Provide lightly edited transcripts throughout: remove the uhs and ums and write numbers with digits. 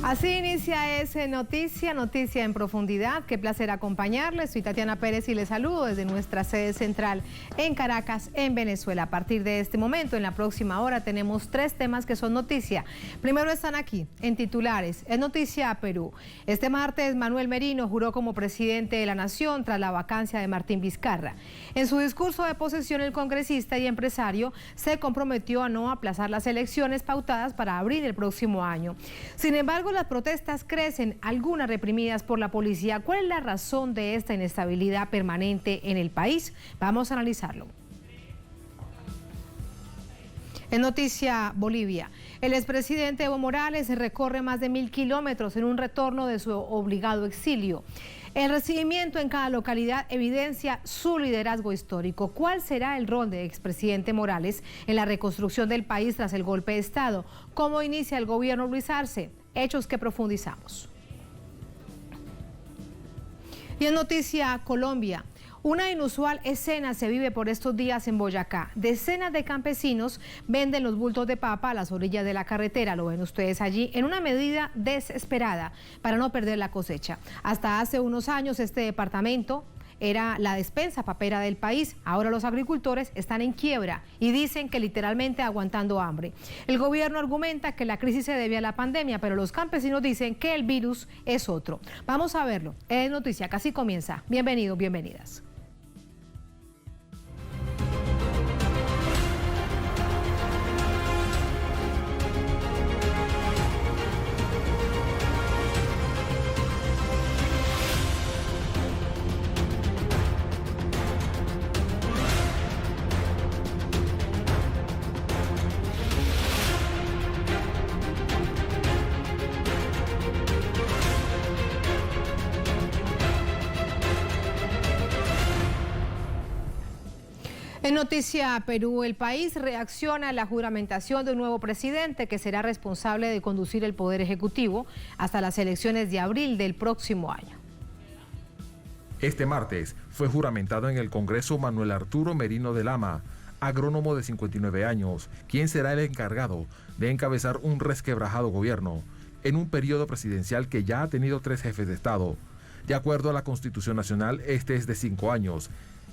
Así inicia ese Noticia en Profundidad. Qué placer acompañarles. Soy Tatiana Pérez y les saludo desde nuestra sede central en Caracas, en Venezuela. A partir de este momento, en la próxima hora, tenemos 3 temas que son noticia. Primero están aquí, en titulares. Es noticia Perú. Este martes, Manuel Merino juró como presidente de la Nación tras la vacancia de Martín Vizcarra. En su discurso de posesión, el congresista y empresario se comprometió a no aplazar las elecciones pautadas para abril del próximo año. Sin embargo, las protestas crecen, algunas reprimidas por la policía. ¿Cuál es la razón de esta inestabilidad permanente en el país? Vamos a analizarlo. En noticia Bolivia, el expresidente Evo Morales recorre más de 1000 kilómetros en un retorno de su obligado exilio. El recibimiento en cada localidad evidencia su liderazgo histórico. ¿Cuál será el rol del expresidente Morales en la reconstrucción del país tras el golpe de Estado? ¿Cómo inicia el gobierno Luis Arce? Hechos que profundizamos. Y en noticia Colombia, una inusual escena se vive por estos días en Boyacá. Decenas de campesinos venden los bultos de papa a las orillas de la carretera, lo ven ustedes allí, en una medida desesperada para no perder la cosecha. Hasta hace unos años este departamento era la despensa papera del país. Ahora los agricultores están en quiebra y dicen que literalmente aguantando hambre. El gobierno argumenta que la crisis se debe a la pandemia, pero los campesinos dicen que el virus es otro. Vamos a verlo. Es noticia, casi comienza. Bienvenidos, bienvenidas. En noticia Perú, el país reacciona a la juramentación de un nuevo presidente que será responsable de conducir el Poder Ejecutivo hasta las elecciones de abril del próximo año. Este martes fue juramentado en el Congreso Manuel Arturo Merino de Lama, agrónomo de 59 años, quien será el encargado de encabezar un resquebrajado gobierno en un periodo presidencial que ya ha tenido 3 jefes de Estado. De acuerdo a la Constitución Nacional, este es de 5 años.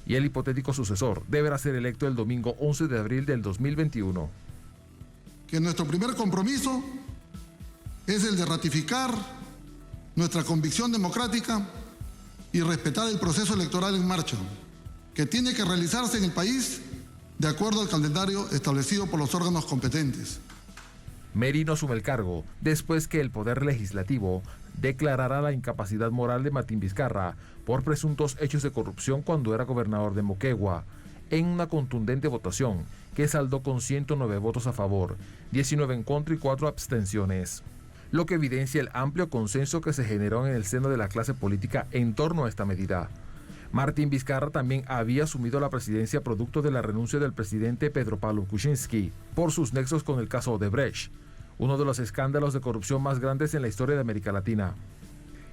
Y el hipotético sucesor deberá ser electo el domingo 11 de abril del 2021. Que nuestro primer compromiso es el de ratificar nuestra convicción democrática y respetar el proceso electoral en marcha, que tiene que realizarse en el país de acuerdo al calendario establecido por los órganos competentes. Merino asume el cargo después que el Poder Legislativo declarará la incapacidad moral de Martín Vizcarra por presuntos hechos de corrupción cuando era gobernador de Moquegua, en una contundente votación que saldó con 109 votos a favor, 19 en contra y 4 abstenciones, lo que evidencia el amplio consenso que se generó en el seno de la clase política en torno a esta medida. Martín Vizcarra también había asumido la presidencia producto de la renuncia del presidente Pedro Pablo Kuczynski por sus nexos con el caso Odebrecht, uno de los escándalos de corrupción más grandes en la historia de América Latina.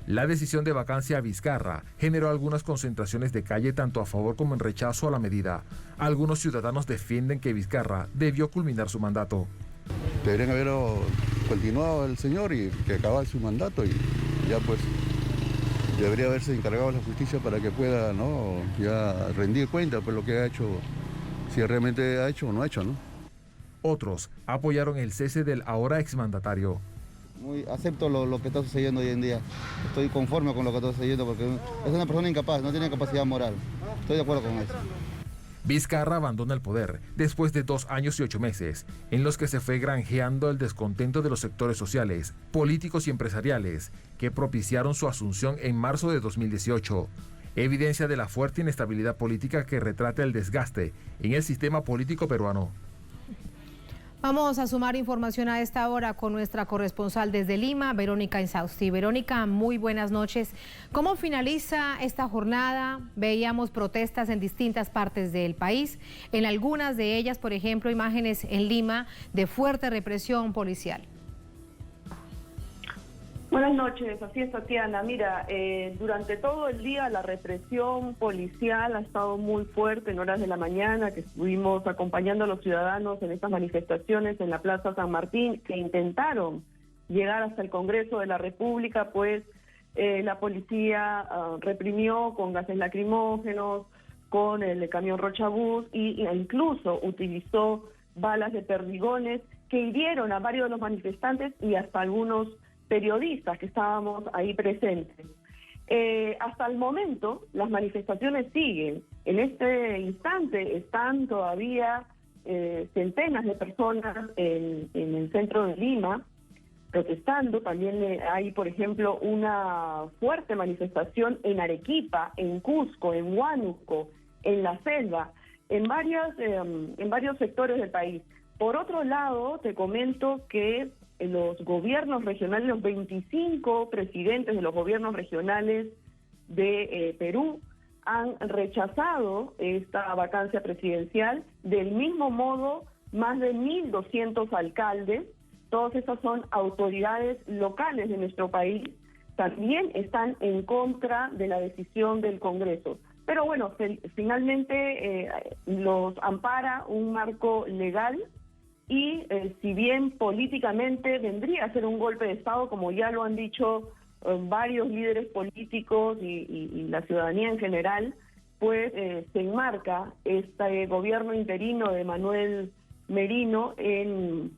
La decisión de vacancia a Vizcarra generó algunas concentraciones de calle tanto a favor como en rechazo a la medida. Algunos ciudadanos defienden que Vizcarra debió culminar su mandato. Deberían haber continuado el señor y que acabara su mandato y ya pues debería haberse encargado la justicia para que pueda, ¿no?, ya rendir cuenta por lo que ha hecho, si realmente ha hecho o no ha hecho, ¿no? Otros apoyaron el cese del ahora exmandatario. Acepto lo que está sucediendo hoy en día. Estoy conforme con lo que está sucediendo porque es una persona incapaz, no tiene capacidad moral. Estoy de acuerdo con eso. Vizcarra abandona el poder después de 2 años y 8 meses, en los que se fue granjeando el descontento de los sectores sociales, políticos y empresariales, que propiciaron su asunción en marzo de 2018. Evidencia de la fuerte inestabilidad política que retrata el desgaste en el sistema político peruano. Vamos a sumar información a esta hora con nuestra corresponsal desde Lima, Verónica Insausti. Verónica, muy buenas noches. ¿Cómo finaliza esta jornada? Veíamos protestas en distintas partes del país. En algunas de ellas, por ejemplo, imágenes en Lima de fuerte represión policial. Buenas noches, así es, Tatiana. Mira, durante todo el día la represión policial ha estado muy fuerte en horas de la mañana, que estuvimos acompañando a los ciudadanos en estas manifestaciones en la Plaza San Martín, que intentaron llegar hasta el Congreso de la República, pues la policía reprimió con gases lacrimógenos, con el camión Rochabús e incluso utilizó balas de perdigones que hirieron a varios de los manifestantes y hasta algunos periodistas que estábamos ahí presentes. Hasta el momento las manifestaciones siguen. En este instante están todavía centenas de personas en el centro de Lima protestando. También hay, por ejemplo, una fuerte manifestación en Arequipa, en Cusco, en Huánuco, en la selva, en varios sectores del país. Por otro lado, te comento que los gobiernos regionales, los 25 presidentes de los gobiernos regionales de Perú han rechazado esta vacancia presidencial. Del mismo modo, más de 1.200 alcaldes, todas estas son autoridades locales de nuestro país, también están en contra de la decisión del Congreso. Pero bueno, finalmente los ampara un marco legal y si bien políticamente vendría a ser un golpe de Estado, como ya lo han dicho varios líderes políticos y la ciudadanía en general, pues se enmarca este gobierno interino de Manuel Merino en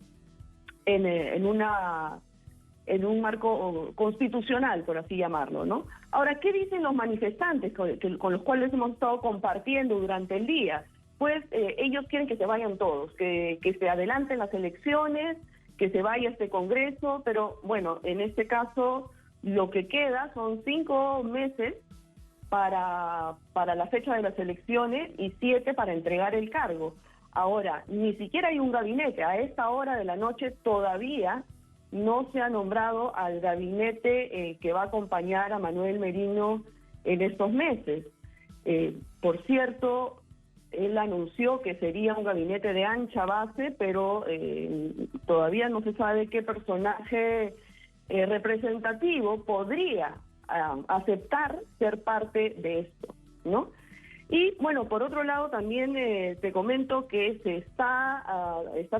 un marco constitucional, por así llamarlo, ¿no? Ahora, ¿qué dicen los manifestantes con los cuales hemos estado compartiendo durante el día? Pues ellos quieren que se vayan todos, que se adelanten las elecciones, que se vaya este Congreso, pero bueno, en este caso lo que queda son 5 meses para la fecha de las elecciones y 7 para entregar el cargo. Ahora, ni siquiera hay un gabinete. A esta hora de la noche todavía no se ha nombrado al gabinete que va a acompañar a Manuel Merino en estos meses. Por cierto, él anunció que sería un gabinete de ancha base, pero todavía no se sabe qué personaje representativo podría aceptar ser parte de esto, ¿no? Y bueno, por otro lado también te comento que se está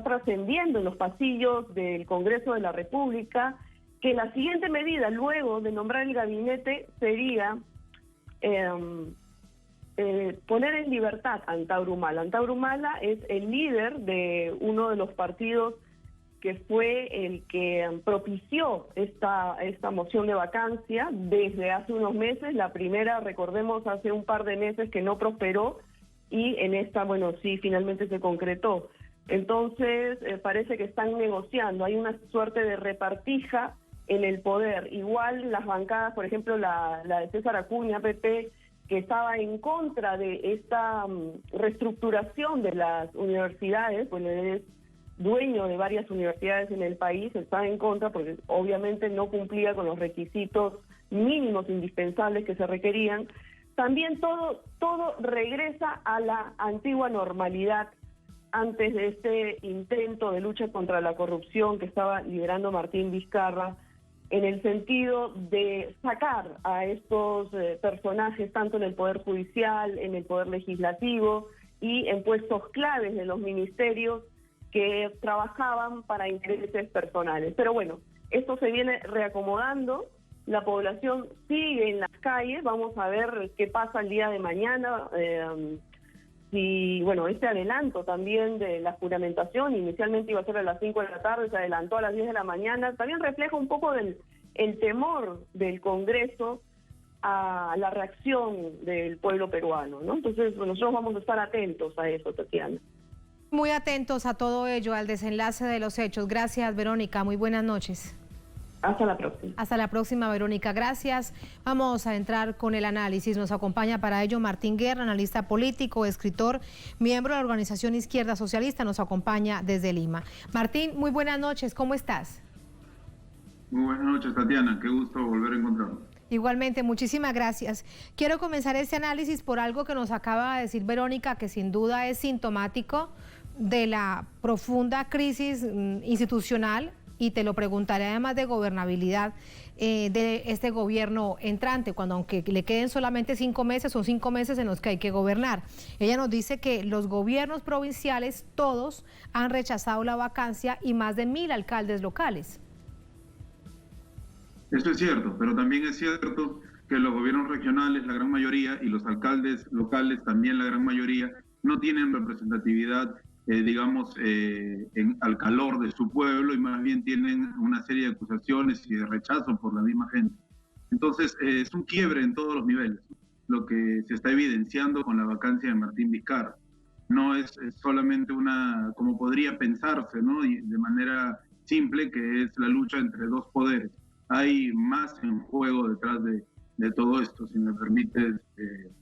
trascendiendo en los pasillos del Congreso de la República que la siguiente medida luego de nombrar el gabinete sería poner en libertad a Antauro Humala. Antauro Humala es el líder de uno de los partidos que fue el que propició esta moción de vacancia desde hace unos meses. La primera, recordemos, hace un par de meses que no prosperó y en esta, bueno, sí, finalmente se concretó. Entonces, parece que están negociando, hay una suerte de repartija en el poder. Igual las bancadas, por ejemplo, la de César Acuña, PP, que estaba en contra de esta reestructuración de las universidades, bueno, es dueño de varias universidades en el país, está en contra porque obviamente no cumplía con los requisitos mínimos indispensables que se requerían. También todo regresa a la antigua normalidad antes de este intento de lucha contra la corrupción que estaba liderando Martín Vizcarra, en el sentido de sacar a estos personajes tanto en el Poder Judicial, en el Poder Legislativo y en puestos claves de los ministerios que trabajaban para intereses personales. Pero bueno, esto se viene reacomodando, la población sigue en las calles, vamos a ver qué pasa el día de mañana, y bueno, este adelanto también de la juramentación, inicialmente iba a ser a las 5 de la tarde, se adelantó a las 10 de la mañana, también refleja un poco el temor del Congreso a la reacción del pueblo peruano, ¿no? Entonces, bueno, nosotros vamos a estar atentos a eso, Tatiana. Muy atentos a todo ello, al desenlace de los hechos. Gracias, Verónica. Muy buenas noches. Hasta la próxima. Hasta la próxima, Verónica. Gracias. Vamos a entrar con el análisis. Nos acompaña para ello Martín Guerra, analista político, escritor, miembro de la organización Izquierda Socialista. Nos acompaña desde Lima. Martín, muy buenas noches. ¿Cómo estás? Muy buenas noches, Tatiana. Qué gusto volver a encontrarnos. Igualmente, muchísimas gracias. Quiero comenzar este análisis por algo que nos acaba de decir Verónica, que sin duda es sintomático de la profunda crisis institucional, y te lo preguntaré además de gobernabilidad de este gobierno entrante, cuando aunque le queden solamente 5 meses, son 5 meses en los que hay que gobernar. Ella nos dice que los gobiernos provinciales todos han rechazado la vacancia y más de 1000 alcaldes locales. Eso es cierto, pero también es cierto que los gobiernos regionales, la gran mayoría, y los alcaldes locales, también la gran mayoría, no tienen representatividad, al calor de su pueblo, y más bien tienen una serie de acusaciones y de rechazo por la misma gente. Entonces, es un quiebre en todos los niveles, lo que se está evidenciando con la vacancia de Martín Vizcarra. No es solamente como podría pensarse, ¿no? Y de manera simple, que es la lucha entre dos poderes. Hay más en juego detrás de todo esto, si me permites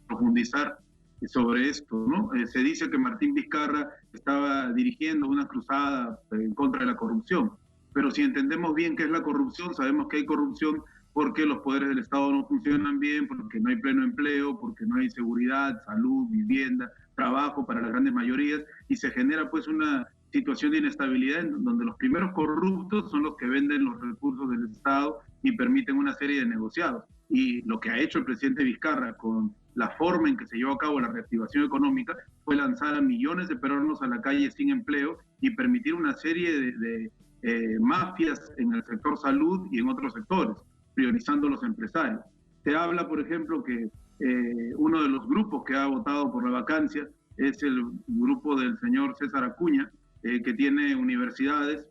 profundizar sobre esto, ¿no? Se dice que Martín Vizcarra estaba dirigiendo una cruzada en contra de la corrupción, pero si entendemos bien qué es la corrupción, sabemos que hay corrupción porque los poderes del Estado no funcionan bien, porque no hay pleno empleo, porque no hay seguridad, salud, vivienda, trabajo para las grandes mayorías, y se genera pues una situación de inestabilidad en donde los primeros corruptos son los que venden los recursos del Estado y permiten una serie de negociados. Y lo que ha hecho el presidente Vizcarra con la forma en que se llevó a cabo la reactivación económica fue lanzar a millones de peruanos a la calle sin empleo y permitir una serie de mafias en el sector salud y en otros sectores, priorizando a los empresarios. Se habla, por ejemplo, que uno de los grupos que ha votado por la vacancia es el grupo del señor César Acuña, que tiene universidades,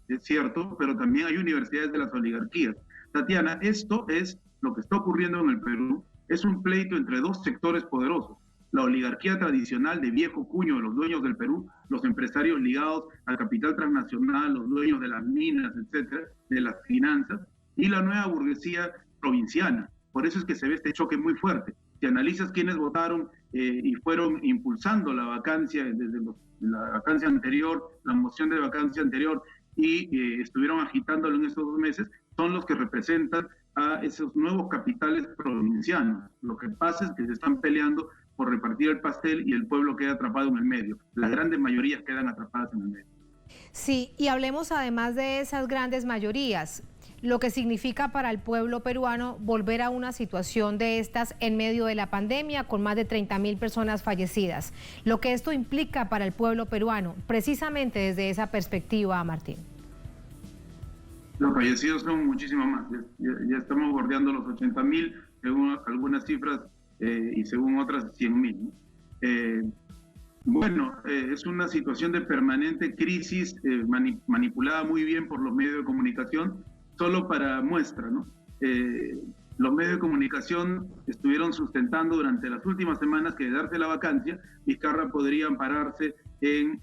es cierto, pero también hay universidades de las oligarquías. Tatiana, esto es lo que está ocurriendo en el Perú, es un pleito entre dos sectores poderosos. La oligarquía tradicional de viejo cuño de los dueños del Perú, los empresarios ligados al capital transnacional, los dueños de las minas, etcétera, de las finanzas, y la nueva burguesía provinciana. Por eso es que se ve este choque muy fuerte. Si analizas quiénes votaron y fueron impulsando la vacancia desde la vacancia anterior, la moción de vacancia anterior, y estuvieron agitándolo en estos 2 meses, son los que representan a esos nuevos capitales provincianos. Lo que pasa es que se están peleando por repartir el pastel y el pueblo queda atrapado en el medio. Las grandes mayorías quedan atrapadas en el medio. Sí, y hablemos además de esas grandes mayorías, lo que significa para el pueblo peruano volver a una situación de estas en medio de la pandemia con más de 30.000 personas fallecidas. Lo que esto implica para el pueblo peruano, precisamente desde esa perspectiva, Martín. Los fallecidos son muchísimo más. Ya estamos bordeando los 80.000, según algunas cifras, y según otras 100.000, ¿no? Es una situación de permanente crisis manipulada muy bien por los medios de comunicación. Solo para muestra, ¿no? Los medios de comunicación estuvieron sustentando durante las últimas semanas que de darse la vacancia, Vizcarra podría ampararse en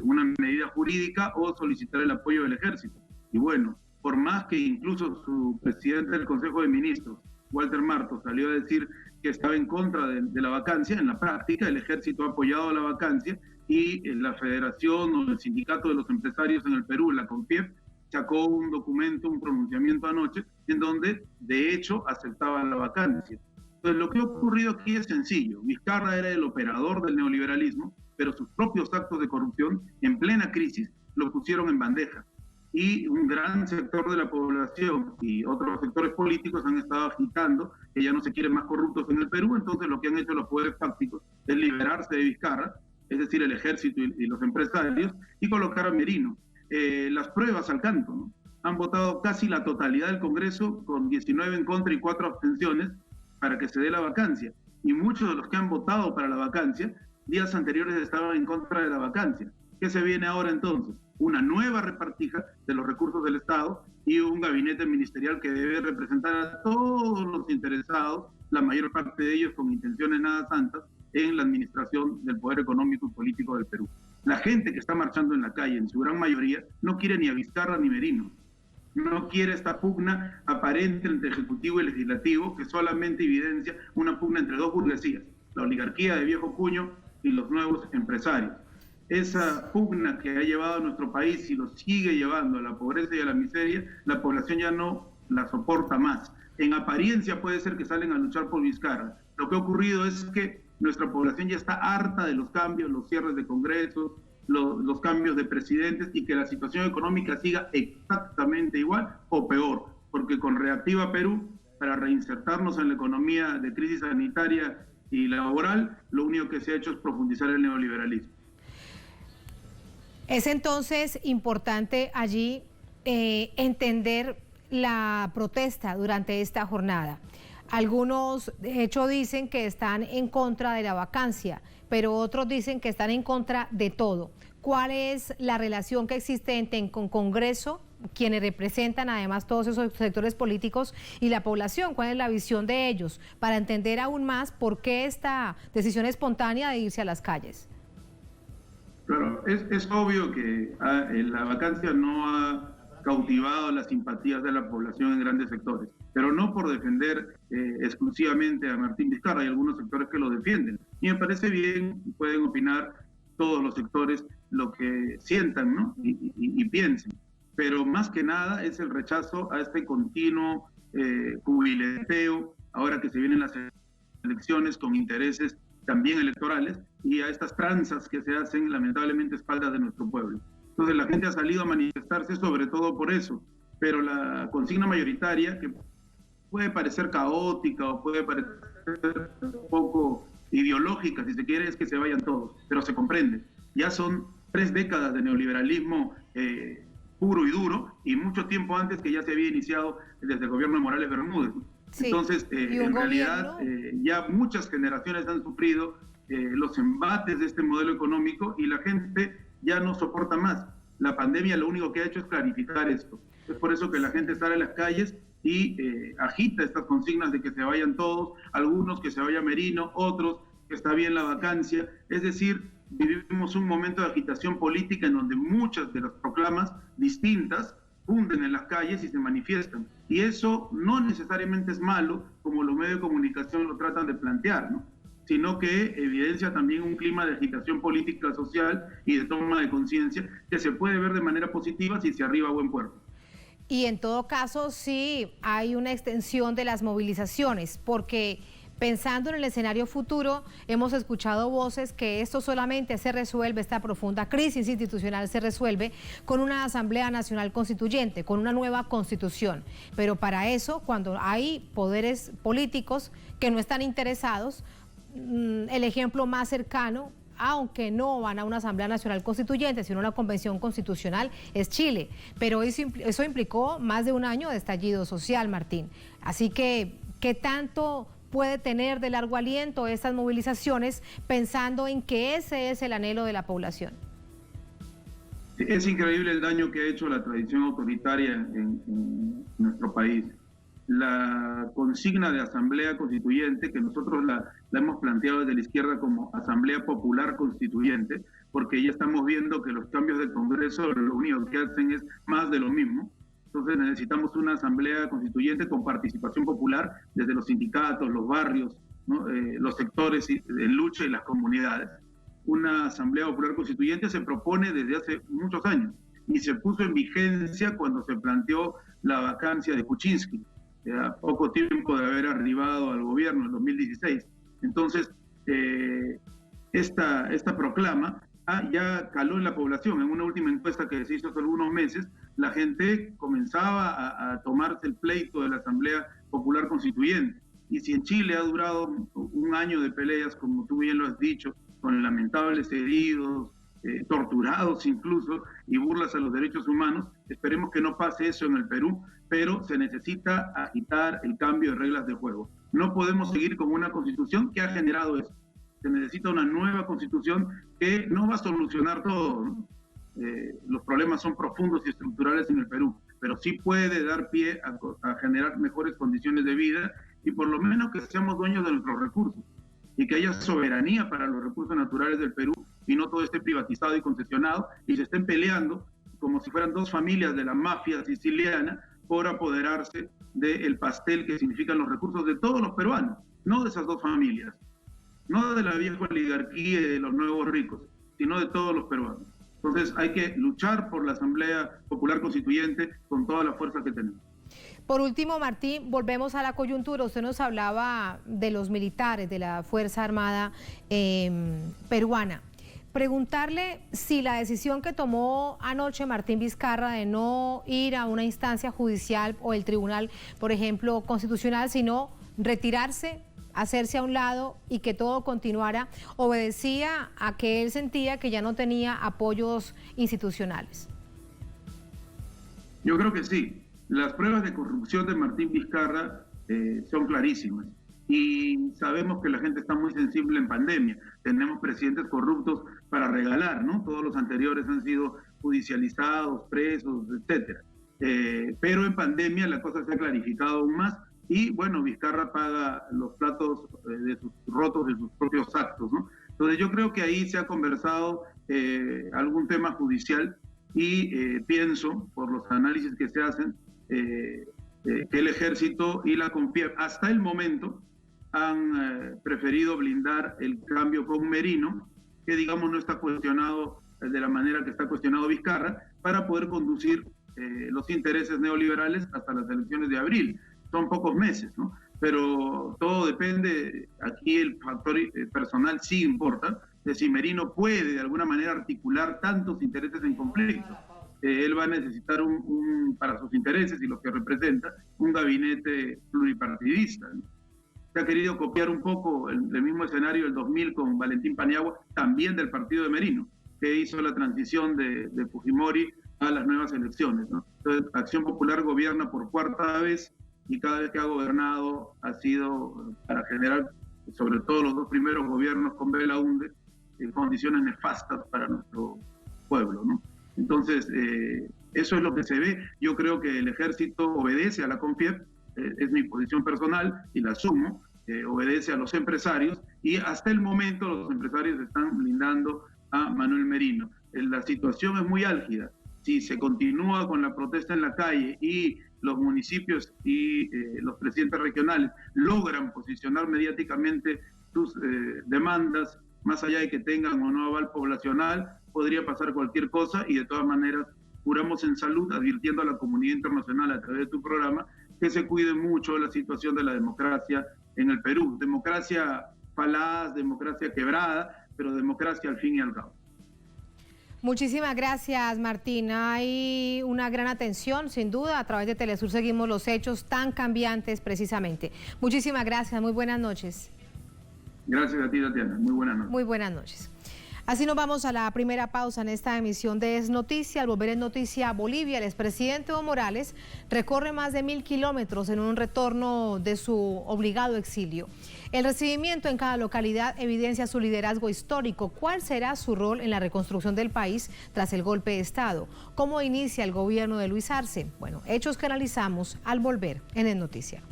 una medida jurídica o solicitar el apoyo del ejército. Y bueno, por más que incluso su presidente del Consejo de Ministros, Walter Martos, salió a decir que estaba en contra de la vacancia, en la práctica el ejército ha apoyado la vacancia y la Federación o el Sindicato de los Empresarios en el Perú, la CONFIEP, sacó un documento, un pronunciamiento anoche, en donde de hecho aceptaban la vacancia. Entonces lo que ha ocurrido aquí es sencillo. Vizcarra era el operador del neoliberalismo, pero sus propios actos de corrupción en plena crisis lo pusieron en bandeja. Y un gran sector de la población y otros sectores políticos han estado agitando que ya no se quieren más corruptos en el Perú. Entonces lo que han hecho los poderes fácticos es liberarse de Vizcarra, es decir, el ejército y los empresarios, y colocar a Merino. Las pruebas al canto, ¿no? Han votado casi la totalidad del Congreso con 19 en contra y 4 abstenciones para que se dé la vacancia. Y muchos de los que han votado para la vacancia, días anteriores estaban en contra de la vacancia. ¿Qué se viene ahora entonces? Una nueva repartija de los recursos del Estado y un gabinete ministerial que debe representar a todos los interesados, la mayor parte de ellos con intenciones nada santas, en la administración del poder económico y político del Perú. La gente que está marchando en la calle, en su gran mayoría, no quiere ni a Vizcarra ni Merino. No quiere esta pugna aparente entre Ejecutivo y Legislativo, que solamente evidencia una pugna entre dos burguesías, la oligarquía de viejo cuño y los nuevos empresarios. Esa pugna que ha llevado a nuestro país y lo sigue llevando a la pobreza y a la miseria, la población ya no la soporta más. En apariencia puede ser que salen a luchar por Vizcarra. Lo que ha ocurrido es que nuestra población ya está harta de los cambios, los cierres de congresos, los cambios de presidentes y que la situación económica siga exactamente igual o peor, porque con Reactiva Perú, para reinsertarnos en la economía de crisis sanitaria y laboral, lo único que se ha hecho es profundizar el neoliberalismo. Es entonces importante allí entender la protesta durante esta jornada. Algunos, de hecho, dicen que están en contra de la vacancia, pero otros dicen que están en contra de todo. ¿Cuál es la relación que existe con Congreso, quienes representan además todos esos sectores políticos, y la población? ¿Cuál es la visión de ellos para entender aún más por qué esta decisión espontánea de irse a las calles? Claro, es obvio que la vacancia no ha cautivado las simpatías de la población en grandes sectores, pero no por defender exclusivamente a Martín Vizcarra. Hay algunos sectores que lo defienden y me parece bien, pueden opinar todos los sectores lo que sientan, ¿no? y piensen, pero más que nada es el rechazo a este continuo cubileteo ahora que se vienen las elecciones con intereses también electorales y a estas tranzas que se hacen lamentablemente a espaldas de nuestro pueblo. Entonces la gente ha salido a manifestarse sobre todo por eso, pero la consigna mayoritaria, que puede parecer caótica o puede parecer un poco ideológica, si se quiere, es que se vayan todos, pero se comprende. Ya son 3 décadas de neoliberalismo puro y duro, y mucho tiempo antes que ya se había iniciado desde el gobierno de Morales Bermúdez. Sí. Entonces, en realidad, ya muchas generaciones han sufrido los embates de este modelo económico y la gente ya no soporta más. La pandemia lo único que ha hecho es clarificar esto. Es por eso que la gente sale a las calles y agita estas consignas de que se vayan todos, algunos que se vaya Merino, otros que está bien la vacancia. Es decir, vivimos un momento de agitación política en donde muchas de las proclamas distintas funden en las calles y se manifiestan. Y eso no necesariamente es malo, como los medios de comunicación lo tratan de plantear, ¿no? Sino que evidencia también un clima de agitación política, social y de toma de conciencia que se puede ver de manera positiva si se arriba a buen puerto. Y en todo caso, sí hay una extensión de las movilizaciones, porque pensando en el escenario futuro, hemos escuchado voces que esto solamente se resuelve, esta profunda crisis institucional se resuelve con una Asamblea Nacional Constituyente, con una nueva constitución. Pero para eso, cuando hay poderes políticos que no están interesados, el ejemplo más cercano, aunque no van a una Asamblea Nacional Constituyente, sino a una convención constitucional, es Chile. Pero eso implicó más de un año de estallido social, Martín. Así que, ¿qué tanto puede tener de largo aliento estas movilizaciones, pensando en que ese es el anhelo de la población? Es increíble el daño que ha hecho la tradición autoritaria en nuestro país. La consigna de Asamblea Constituyente, que nosotros la hemos planteado desde la izquierda como Asamblea Popular Constituyente, porque ya estamos viendo que los cambios del Congreso lo único que hacen es más de lo mismo. Entonces necesitamos una Asamblea Constituyente con participación popular desde los sindicatos, los barrios, ¿no? Los sectores en lucha y las comunidades. Una Asamblea Popular Constituyente se propone desde hace muchos años y se puso en vigencia cuando se planteó la vacancia de Kuczynski, a poco tiempo de haber arribado al gobierno en 2016. Entonces, esta proclama ya caló en la población. En una última encuesta que se hizo hace algunos meses, la gente comenzaba a tomarse el pleito de la Asamblea Popular Constituyente. Y si en Chile ha durado un año de peleas, como tú bien lo has dicho, con lamentables heridos, torturados incluso, y burlas a los derechos humanos, esperemos que no pase eso en el Perú, pero se necesita agitar el cambio de reglas de juego. No podemos seguir con una constitución que ha generado eso. Se necesita una nueva constitución que no va a solucionar todo, ¿no? Los problemas son profundos y estructurales en el Perú, pero sí puede dar pie a generar mejores condiciones de vida y por lo menos que seamos dueños de nuestros recursos y que haya soberanía para los recursos naturales del Perú y no todo esté privatizado y concesionado y se estén peleando como si fueran 2 familias de la mafia siciliana por apoderarse del pastel que significan los recursos de todos los peruanos, no de esas 2 familias, no de la vieja oligarquía y de los nuevos ricos, sino de todos los peruanos. Entonces hay que luchar por la Asamblea Popular Constituyente con toda la fuerza que tenemos. Por último, Martín, volvemos a la coyuntura. Usted nos hablaba de los militares, de la Fuerza Armada peruana. Preguntarle si la decisión que tomó anoche Martín Vizcarra de no ir a una instancia judicial o el tribunal, por ejemplo, constitucional, sino retirarse, hacerse a un lado y que todo continuara, obedecía a que él sentía que ya no tenía apoyos institucionales. Yo creo que sí. las pruebas de corrupción de Martín Vizcarra son clarísimas. Y sabemos que la gente está muy sensible en pandemia. Tenemos presidentes corruptos para regalar, ¿no? Todos los anteriores han sido judicializados, presos, etcétera. Pero en pandemia la cosa se ha clarificado aún más y, bueno, Vizcarra paga los platos rotos de sus propios actos, ¿no? Entonces yo creo que ahí se ha conversado algún tema judicial y pienso, por los análisis que se hacen, que el Ejército y la CONFIEP hasta el momento han preferido blindar el cambio con Merino, que digamos no está cuestionado de la manera que está cuestionado Vizcarra, para poder conducir los intereses neoliberales hasta las elecciones de abril. Son pocos meses, ¿no? Pero todo depende, aquí el factor personal sí importa, de si Merino puede de alguna manera articular tantos intereses en conflicto. Él va a necesitar para sus intereses y lo que representa, un gabinete pluripartidista, ¿no? Se ha querido copiar un poco el mismo escenario del 2000 con Valentín Paniagua, también del partido de Merino, que hizo la transición de Fujimori a las nuevas elecciones, ¿no? Entonces, Acción Popular gobierna por cuarta vez y cada vez que ha gobernado ha sido para generar, sobre todo los dos primeros gobiernos con Belaúnde, condiciones nefastas para nuestro pueblo, ¿no? Entonces, eso es lo que se ve. Yo creo que el Ejército obedece a la CONFIEP, es mi posición personal y la asumo, obedece a los empresarios y hasta el momento los empresarios están blindando a Manuel Merino. La situación es muy álgida. Si se continúa con la protesta en la calle y los municipios y los presidentes regionales logran posicionar mediáticamente sus demandas, más allá de que tengan o no aval poblacional, podría pasar cualquier cosa y de todas maneras juramos en salud, advirtiendo a la comunidad internacional a través de tu programa que se cuide mucho la situación de la democracia en el Perú. Democracia falaz, democracia quebrada, pero democracia al fin y al cabo. Muchísimas gracias, Martín. Hay una gran atención, sin duda. A través de Telesur seguimos los hechos tan cambiantes precisamente. Muchísimas gracias. Muy buenas noches. Gracias a ti, Tatiana. Muy buenas noches. Muy buenas noches. Así nos vamos a la primera pausa en esta emisión de Es Noticia. Al volver en Noticia Bolivia, el expresidente Evo Morales recorre más de 1000 kilómetros en un retorno de su obligado exilio. El recibimiento en cada localidad evidencia su liderazgo histórico. ¿Cuál será su rol en la reconstrucción del país tras el golpe de Estado? ¿Cómo inicia el gobierno de Luis Arce? Bueno, hechos que analizamos al volver en Es Noticia.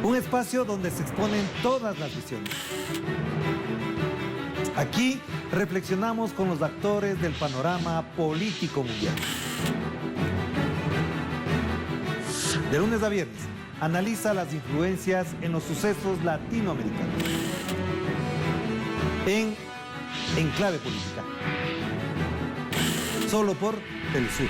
Un espacio donde se exponen todas las visiones. Aquí reflexionamos con los actores del panorama político mundial. De lunes a viernes, analiza las influencias en los sucesos latinoamericanos. En Clave Política. Solo por Telesur.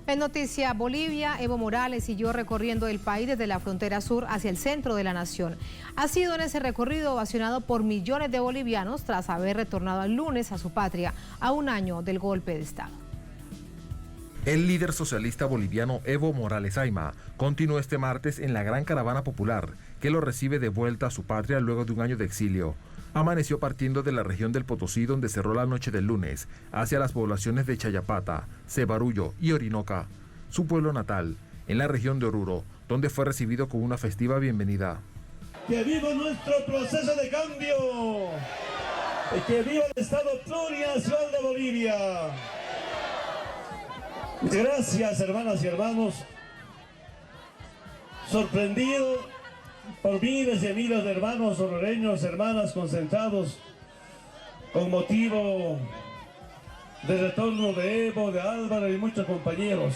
En Noticia Bolivia, Evo Morales siguió recorriendo el país desde la frontera sur hacia el centro de la nación. Ha sido en ese recorrido ovacionado por millones de bolivianos tras haber retornado el lunes a su patria a un año del golpe de Estado. El líder socialista boliviano Evo Morales Ayma continuó este martes en la gran caravana popular que lo recibe de vuelta a su patria luego de un año de exilio. Amaneció partiendo de la región del Potosí, donde cerró la noche del lunes, hacia las poblaciones de Chayapata, Cebarullo y Orinoca, su pueblo natal, en la región de Oruro, donde fue recibido con una festiva bienvenida. ¡Que viva nuestro proceso de cambio! ¡Que viva el Estado plurinacional de Bolivia! Gracias, hermanas y hermanos. Sorprendido por miles y miles de hermanos orureños, hermanas concentrados con motivo del retorno de Evo, de Álvaro y muchos compañeros,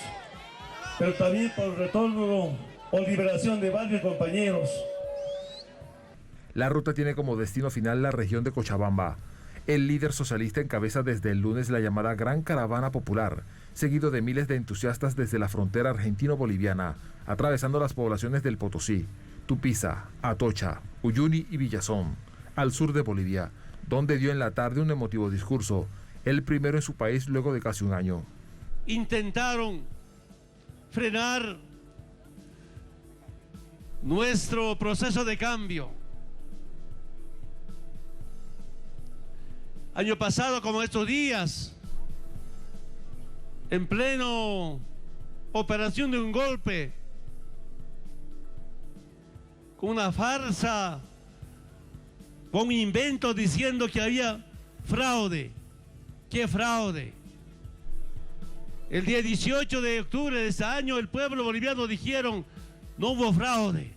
pero también por el retorno o liberación de varios compañeros. La ruta tiene como destino final la región de Cochabamba. El líder socialista encabeza desde el lunes la llamada Gran Caravana Popular, seguido de miles de entusiastas desde la frontera argentino-boliviana, atravesando las poblaciones del Potosí, Tupiza, Atocha, Uyuni y Villazón, al sur de Bolivia, donde dio en la tarde un emotivo discurso, el primero en su país luego de casi un año. Intentaron frenar nuestro proceso de cambio. Año pasado, como estos días, en pleno operación de un golpe, con una farsa, con un invento diciendo que había fraude. ¿Qué fraude? El día 18 de octubre de ese año, el pueblo boliviano dijeron, no hubo fraude.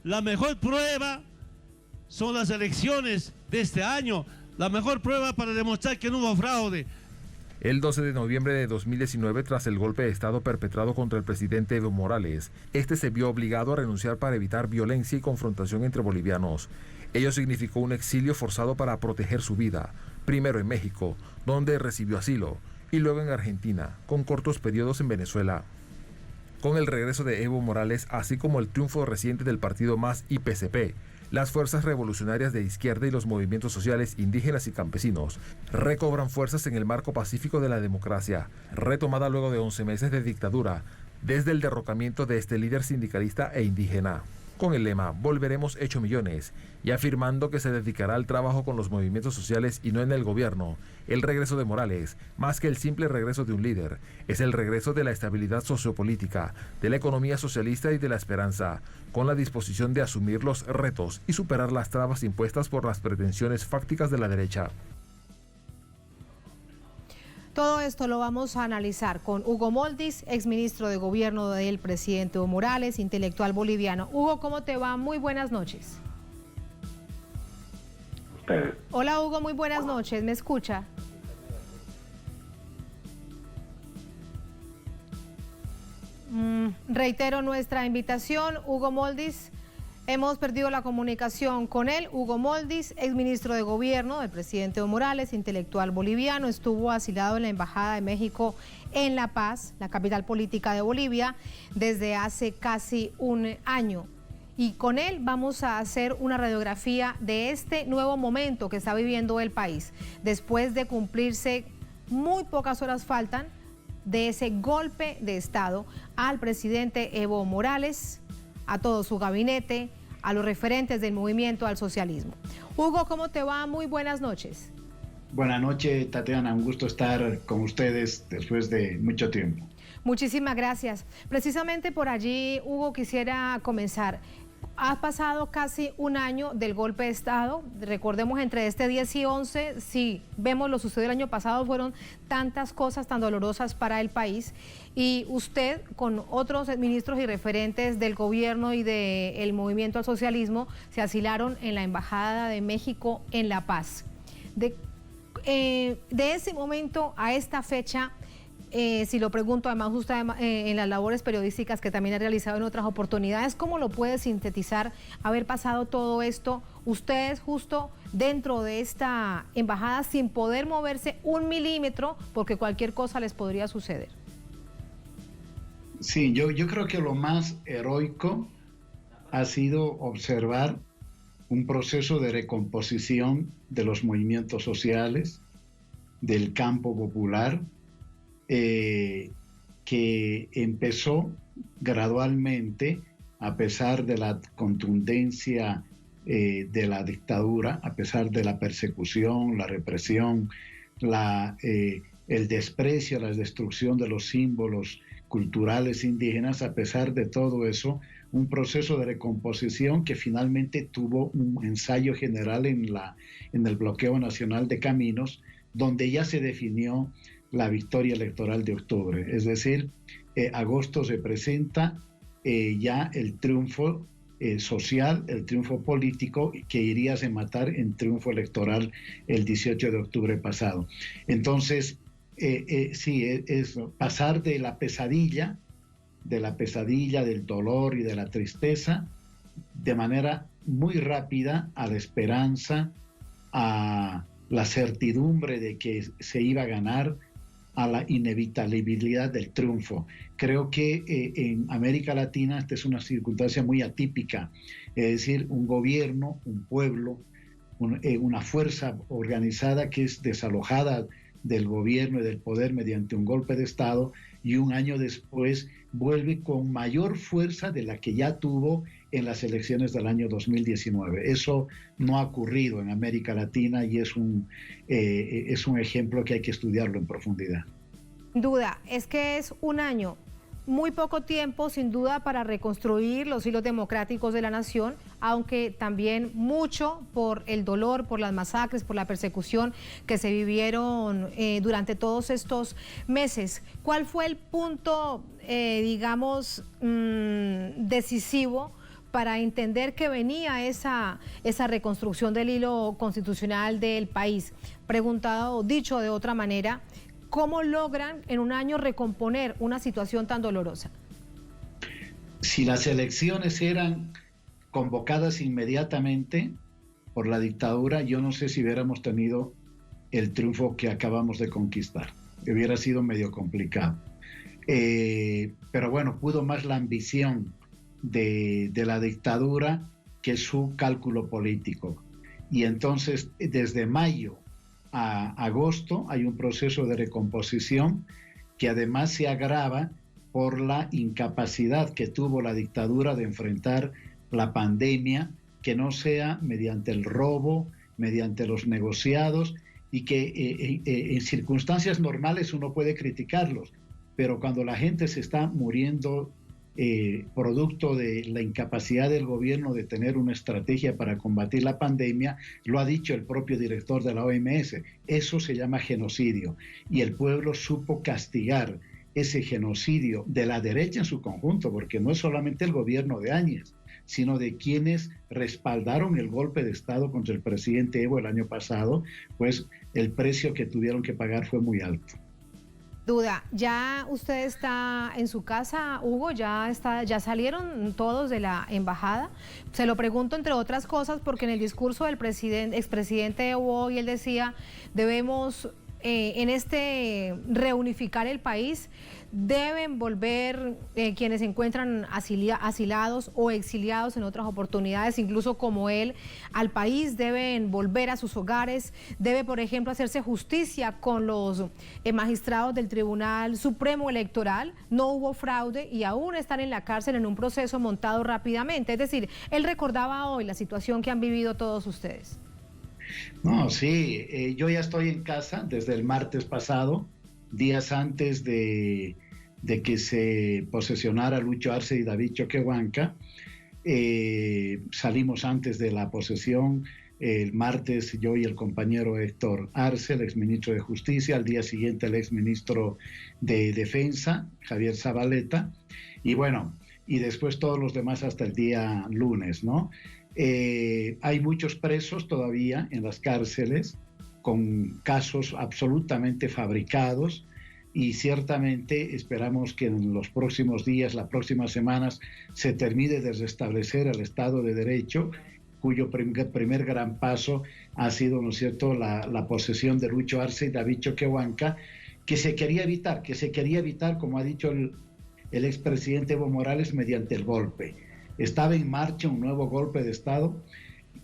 La mejor prueba son las elecciones de este año, la mejor prueba para demostrar que no hubo fraude. El 12 de noviembre de 2019, tras el golpe de Estado perpetrado contra el presidente Evo Morales, este se vio obligado a renunciar para evitar violencia y confrontación entre bolivianos. Ello significó un exilio forzado para proteger su vida, primero en México, donde recibió asilo, y luego en Argentina, con cortos periodos en Venezuela. Con el regreso de Evo Morales, así como el triunfo reciente del partido MAS y PCP, las fuerzas revolucionarias de izquierda y los movimientos sociales indígenas y campesinos recobran fuerzas en el marco pacífico de la democracia, retomada luego de 11 meses de dictadura, desde el derrocamiento de este líder sindicalista e indígena. Con el lema "Volveremos hecho millones" y afirmando que se dedicará al trabajo con los movimientos sociales y no en el gobierno, el regreso de Morales, más que el simple regreso de un líder, es el regreso de la estabilidad sociopolítica, de la economía socialista y de la esperanza, con la disposición de asumir los retos y superar las trabas impuestas por las pretensiones fácticas de la derecha. Todo esto lo vamos a analizar con Hugo Moldis, exministro de Gobierno del presidente Evo Morales, intelectual boliviano. Hugo, ¿cómo te va? Muy buenas noches. Hola Hugo, muy buenas noches. ¿Me escucha? Reitero nuestra invitación, Hugo Moldis. Hemos perdido la comunicación con él. Hugo Moldis, exministro de Gobierno del presidente Evo Morales, intelectual boliviano, estuvo asilado en la Embajada de México en La Paz, la capital política de Bolivia, desde hace casi un año. Y con él vamos a hacer una radiografía de este nuevo momento que está viviendo el país. Después de cumplirse, muy pocas horas faltan, de ese golpe de Estado al presidente Evo Morales, a todo su gabinete, a los referentes del movimiento al socialismo. Hugo, ¿cómo te va? Muy buenas noches. Buenas noches, Tatiana. Un gusto estar con ustedes después de mucho tiempo. Muchísimas gracias. Precisamente por allí, Hugo, quisiera comenzar. Ha pasado casi un año del golpe de Estado. Recordemos, entre este 10 y 11, si vemos lo sucedido el año pasado, fueron tantas cosas tan dolorosas para el país. Y usted, con otros ministros y referentes del gobierno y del movimiento al socialismo, se asilaron en la Embajada de México en La Paz. De ese momento a esta fecha, si lo pregunto, además usted en las labores periodísticas que también ha realizado en otras oportunidades, ¿cómo lo puede sintetizar haber pasado todo esto, ustedes justo dentro de esta embajada sin poder moverse un milímetro porque cualquier cosa les podría suceder? Sí, yo creo que lo más heroico ha sido observar un proceso de recomposición de los movimientos sociales, del campo popular, que empezó gradualmente, a pesar de la contundencia de la dictadura, a pesar de la persecución, la represión, el desprecio, la destrucción de los símbolos culturales indígenas, a pesar de todo eso, un proceso de recomposición que finalmente tuvo un ensayo general en el bloqueo nacional de caminos, donde ya se definió la victoria electoral de octubre. Es decir, agosto representa ya el triunfo social, el triunfo político que iría a rematar en triunfo electoral el 18 de octubre pasado. Entonces, sí, es pasar de la pesadilla, del dolor y de la tristeza, de manera muy rápida a la esperanza, a la certidumbre de que se iba a ganar, a la inevitabilidad del triunfo. Creo que en América Latina esta es una circunstancia muy atípica, es decir, un gobierno, un pueblo, una fuerza organizada que es desalojada del gobierno y del poder mediante un golpe de Estado, y un año después vuelve con mayor fuerza de la que ya tuvo en las elecciones del año 2019. Eso no ha ocurrido en América Latina y es un ejemplo que hay que estudiarlo en profundidad. Sin duda, es que es un año, muy poco tiempo sin duda para reconstruir los hilos democráticos de la nación, aunque también mucho por el dolor, por las masacres, por la persecución que se vivieron durante todos estos meses. ¿Cuál fue el punto, decisivo para entender que venía esa reconstrucción del hilo constitucional del país? Preguntado, dicho de otra manera, ¿cómo logran en un año recomponer una situación tan dolorosa? Si las elecciones eran convocadas inmediatamente por la dictadura, yo no sé si hubiéramos tenido el triunfo que acabamos de conquistar. Hubiera sido medio complicado. Pero bueno, pudo más la ambición de la dictadura que su cálculo político. Y entonces, desde mayo a agosto hay un proceso de recomposición que además se agrava por la incapacidad que tuvo la dictadura de enfrentar la pandemia, que no sea mediante el robo, mediante los negociados, y que en circunstancias normales uno puede criticarlos, pero cuando la gente se está muriendo producto de la incapacidad del gobierno de tener una estrategia para combatir la pandemia, lo ha dicho el propio director de la OMS, eso se llama genocidio, y el pueblo supo castigar ese genocidio de la derecha en su conjunto, porque no es solamente el gobierno de Áñez, sino de quienes respaldaron el golpe de Estado contra el presidente Evo el año pasado, pues el precio que tuvieron que pagar fue muy alto. Duda, ¿ya usted está en su casa, Hugo? ¿Ya salieron todos de la embajada? Se lo pregunto entre otras cosas porque en el discurso del expresidente Evo hoy él decía, debemos reunificar el país, deben volver quienes se encuentran asilados o exiliados en otras oportunidades, incluso como él, al país, deben volver a sus hogares, debe, por ejemplo, hacerse justicia con los magistrados del Tribunal Supremo Electoral, no hubo fraude y aún están en la cárcel en un proceso montado rápidamente. Es decir, él recordaba hoy la situación que han vivido todos ustedes. No, sí, yo ya estoy en casa desde el martes pasado, días antes de que se posesionara Lucho Arce y David Choquehuanca. Salimos antes de la posesión, el martes yo y el compañero Héctor Arce, el exministro de Justicia, al día siguiente el exministro de Defensa, Javier Zabaleta, y bueno, y después todos los demás hasta el día lunes, ¿no? Hay muchos presos todavía en las cárceles con casos absolutamente fabricados y ciertamente esperamos que en los próximos días, las próximas semanas, se termine de restablecer el Estado de Derecho, cuyo primer gran paso ha sido, ¿no es cierto?, la posesión de Lucho Arce y David Choquehuanca, que se quería evitar, como ha dicho el expresidente Evo Morales, mediante el golpe. Estaba en marcha un nuevo golpe de Estado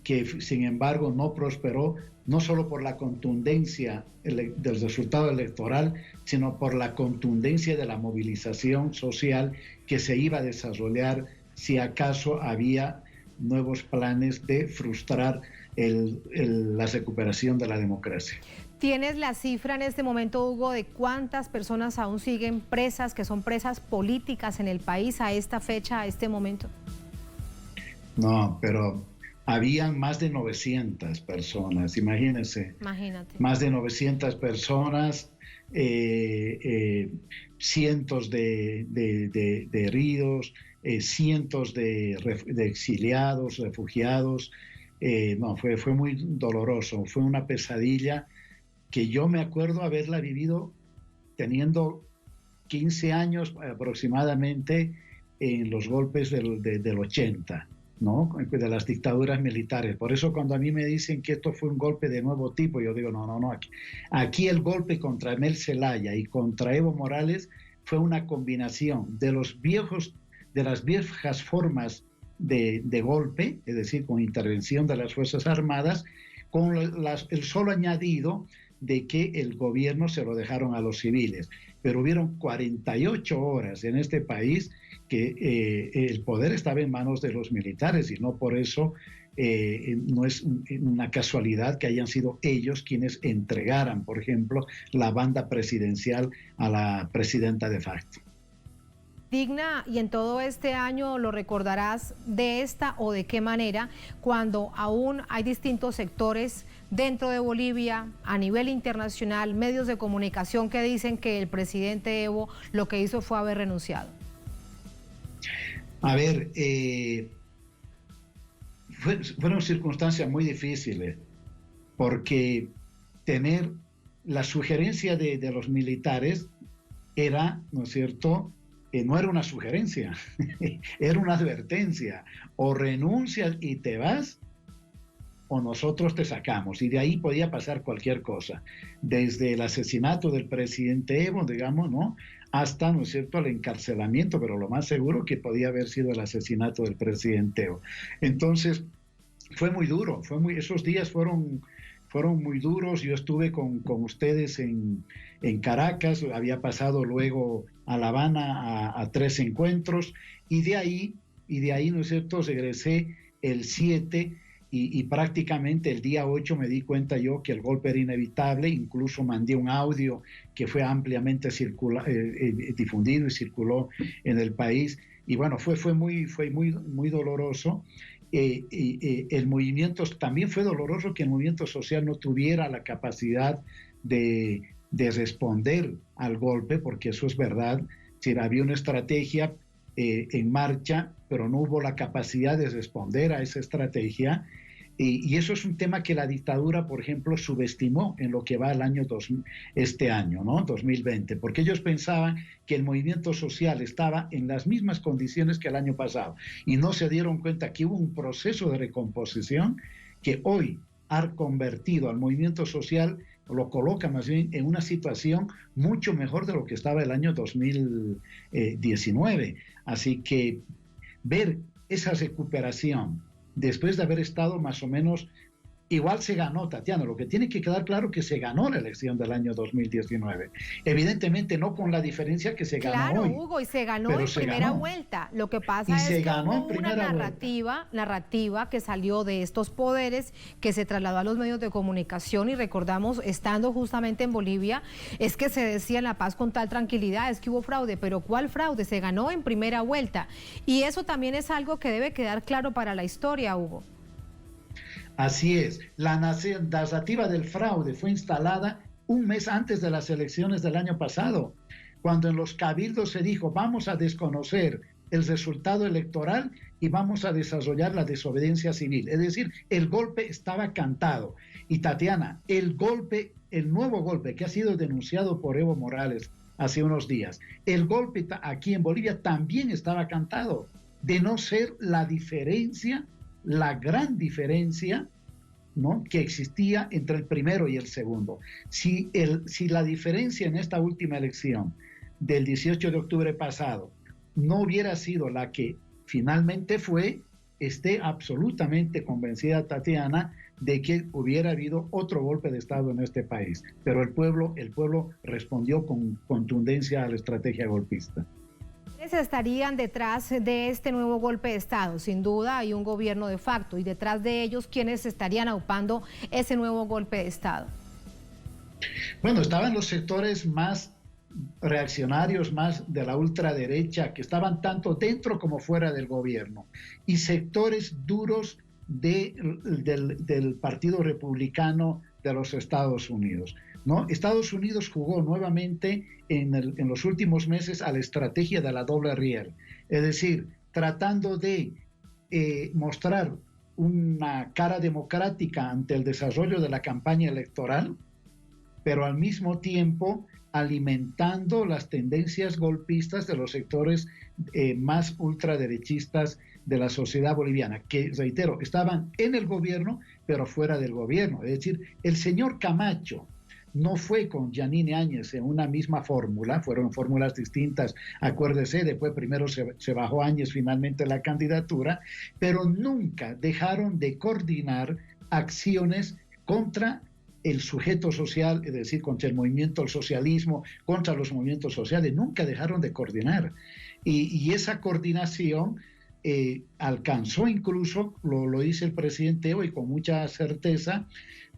que, sin embargo, no prosperó, no solo por la contundencia del resultado electoral, sino por la contundencia de la movilización social que se iba a desarrollar si acaso había nuevos planes de frustrar la recuperación de la democracia. ¿Tienes la cifra en este momento, Hugo, de cuántas personas aún siguen presas, que son presas políticas en el país a esta fecha, a este momento? No, pero habían más de 900 personas, imagínense. Imagínate. Más de 900 personas, cientos de heridos, cientos de exiliados, refugiados. No, fue muy doloroso, fue una pesadilla que yo me acuerdo haberla vivido teniendo 15 años aproximadamente en los golpes del 80, ¿no? De las dictaduras militares. Por eso cuando a mí me dicen que esto fue un golpe de nuevo tipo, yo digo, no, aquí el golpe contra Emel Zelaya y contra Evo Morales fue una combinación de las viejas formas de golpe, es decir, con intervención de las Fuerzas Armadas, con el solo añadido de que el gobierno se lo dejaron a los civiles. Pero hubieron 48 horas en este país que el poder estaba en manos de los militares y no por eso no es una casualidad que hayan sido ellos quienes entregaran, por ejemplo, la banda presidencial a la presidenta de facto. Digna, y en todo este año lo recordarás de esta o de qué manera, cuando aún hay distintos sectores dentro de Bolivia, a nivel internacional, medios de comunicación que dicen que el presidente Evo lo que hizo fue haber renunciado. A ver, fueron circunstancias muy difíciles, porque tener la sugerencia de los militares era, ¿no es cierto?, no era una sugerencia, era una advertencia: o renuncias y te vas, o nosotros te sacamos. Y de ahí podía pasar cualquier cosa, desde el asesinato del presidente Evo, digamos, ¿no?, hasta, ¿no es cierto?, el encarcelamiento, pero lo más seguro que podía haber sido el asesinato del presidente Evo. Entonces, fue muy duro, esos días fueron muy duros. Yo estuve con ustedes en Caracas, había pasado luego a La Habana a 3 encuentros, y de ahí, ¿no es cierto?, regresé el 7 y prácticamente el día 8 me di cuenta yo que el golpe era inevitable. Incluso mandé un audio que fue ampliamente difundido y circuló en el país, y bueno, fue muy doloroso. El movimiento, también fue doloroso que el movimiento social no tuviera la capacidad de responder al golpe, porque eso es verdad. Había una estrategia en marcha, pero no hubo la capacidad de responder a esa estrategia, y eso es un tema que la dictadura, por ejemplo, subestimó en lo que va al año este año, ¿no?, 2020, porque ellos pensaban que el movimiento social estaba en las mismas condiciones que el año pasado, y no se dieron cuenta que hubo un proceso de recomposición que hoy ha convertido al movimiento social, lo coloca más bien en una situación mucho mejor de lo que estaba el año 2019. Así que ver esa recuperación después de haber estado más o menos, igual se ganó, Tatiana, lo que tiene que quedar claro que se ganó la elección del año 2019. Evidentemente no con la diferencia que se ganó hoy. Claro, Hugo, y se ganó en primera vuelta. Lo que pasa es que hubo una narrativa que salió de estos poderes, que se trasladó a los medios de comunicación, y recordamos, estando justamente en Bolivia, es que se decía La Paz con tal tranquilidad, es que hubo fraude, pero ¿cuál fraude? Se ganó en primera vuelta. Y eso también es algo que debe quedar claro para la historia, Hugo. Así es, la narrativa del fraude fue instalada un mes antes de las elecciones del año pasado, cuando en los cabildos se dijo: vamos a desconocer el resultado electoral y vamos a desarrollar la desobediencia civil. Es decir, el golpe estaba cantado. Y Tatiana, el nuevo golpe que ha sido denunciado por Evo Morales hace unos días, el golpe aquí en Bolivia también estaba cantado, de no ser la diferencia, la gran diferencia, ¿no?, que existía entre el primero y el segundo. Si la diferencia en esta última elección del 18 de octubre pasado no hubiera sido la que finalmente fue, esté absolutamente convencida, Tatiana, de que hubiera habido otro golpe de Estado en este país. Pero el pueblo respondió con contundencia a la estrategia golpista. ¿Quiénes estarían detrás de este nuevo golpe de Estado? Sin duda hay un gobierno de facto, y detrás de ellos, ¿quiénes estarían aupando ese nuevo golpe de Estado? Bueno, estaban los sectores más reaccionarios, más de la ultraderecha, que estaban tanto dentro como fuera del gobierno, y sectores duros del Partido Republicano de los Estados Unidos, ¿no? Estados Unidos jugó nuevamente en los últimos meses a la estrategia de la doble riel, es decir, tratando de mostrar una cara democrática ante el desarrollo de la campaña electoral, pero al mismo tiempo alimentando las tendencias golpistas de los sectores más ultraderechistas de la sociedad boliviana, que, reitero, estaban en el gobierno, pero fuera del gobierno. Es decir, el señor Camacho no fue con Yanine Áñez en una misma fórmula, fueron fórmulas distintas, acuérdese, después primero se bajó Áñez finalmente la candidatura, pero nunca dejaron de coordinar acciones contra el sujeto social, es decir, contra el movimiento al socialismo, contra los movimientos sociales, nunca dejaron de coordinar. Y esa coordinación alcanzó incluso, lo dice el presidente hoy con mucha certeza,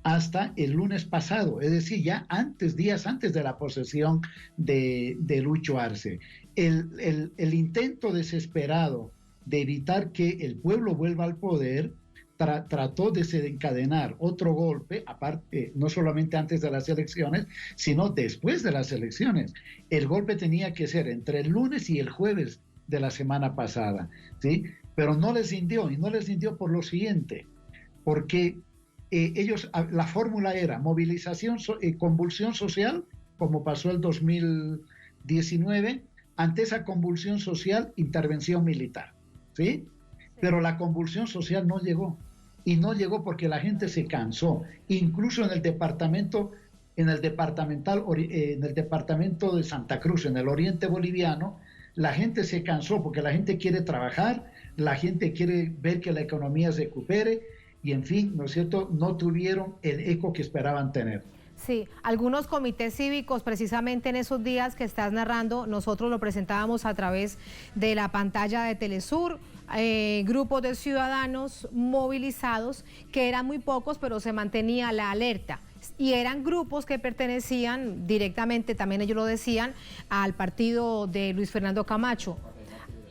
hasta el lunes pasado, es decir, ya días antes de la posesión de Lucho Arce. El intento desesperado de evitar que el pueblo vuelva al poder trató de desencadenar otro golpe, aparte, no solamente antes de las elecciones, sino después de las elecciones. El golpe tenía que ser entre el lunes y el jueves de la semana pasada, ¿sí? Pero no les rindió, y no les rindió por lo siguiente, porque la fórmula era movilización, convulsión social, como pasó el 2019, ante esa convulsión social, intervención militar, ¿sí? Pero la convulsión social no llegó, y no llegó porque la gente se cansó, incluso en el departamento de Santa Cruz, en el oriente boliviano, la gente se cansó porque la gente quiere trabajar, la gente quiere ver que la economía se recupere, y en fin, ¿no es cierto?, no tuvieron el eco que esperaban tener. Sí, algunos comités cívicos, precisamente en esos días que estás narrando, nosotros lo presentábamos a través de la pantalla de Telesur, grupos de ciudadanos movilizados, que eran muy pocos, pero se mantenía la alerta. Y eran grupos que pertenecían directamente, también ellos lo decían, al partido de Luis Fernando Camacho.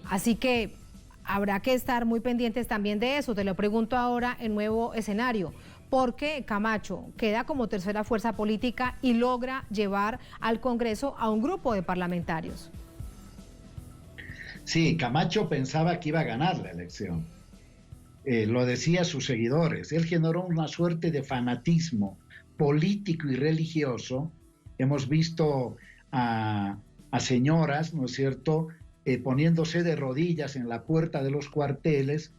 Así que habrá que estar muy pendientes también de eso. Te lo pregunto ahora en nuevo escenario. Porque Camacho queda como tercera fuerza política y logra llevar al Congreso a un grupo de parlamentarios. Sí, Camacho pensaba que iba a ganar la elección. Lo decía a sus seguidores. Él generó una suerte de fanatismo político y religioso. Hemos visto a señoras, ¿no es cierto?, poniéndose de rodillas en la puerta de los cuarteles,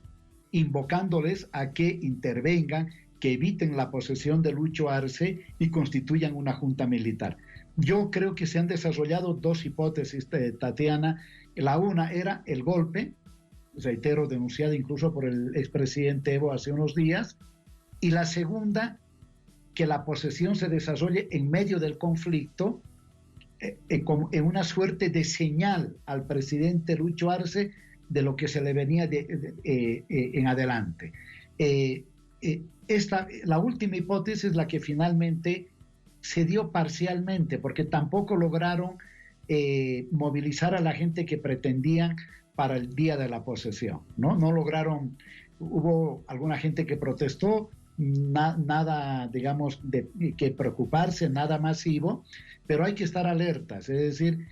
invocándoles a que intervengan, que eviten la posesión de Lucho Arce y constituyan una junta militar. Yo creo que se han desarrollado dos hipótesis, Tatiana. La una era el golpe, reitero, denunciada incluso por el expresidente Evo hace unos días, y la segunda, que la posesión se desarrolle en medio del conflicto, en una suerte de señal al presidente Lucho Arce de lo que se le venía en adelante. La última hipótesis es la que finalmente se dio parcialmente, porque tampoco lograron movilizar a la gente que pretendían para el día de la posesión, ¿no? No lograron, hubo alguna gente que protestó, nada, digamos, que preocuparse, nada masivo, pero hay que estar alertas, es decir,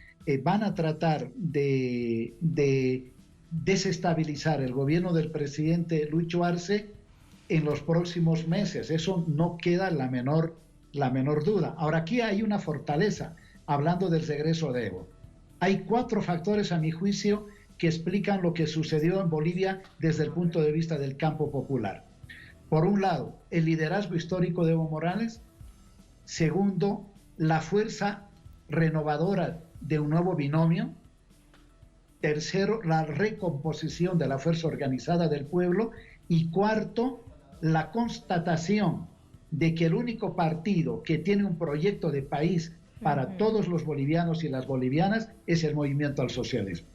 van a tratar de desestabilizar el gobierno del presidente Lucho Arce en los próximos meses. Eso no queda la menor duda. Ahora, aquí hay una fortaleza, hablando del regreso de Evo. Hay 4 factores, a mi juicio, que explican lo que sucedió en Bolivia desde el punto de vista del campo popular. Por un lado, el liderazgo histórico de Evo Morales. Segundo, la fuerza renovadora de un nuevo binomio. Tercero, la recomposición de la fuerza organizada del pueblo. Y cuarto, la constatación de que el único partido que tiene un proyecto de país para todos los bolivianos y las bolivianas es el Movimiento al Socialismo.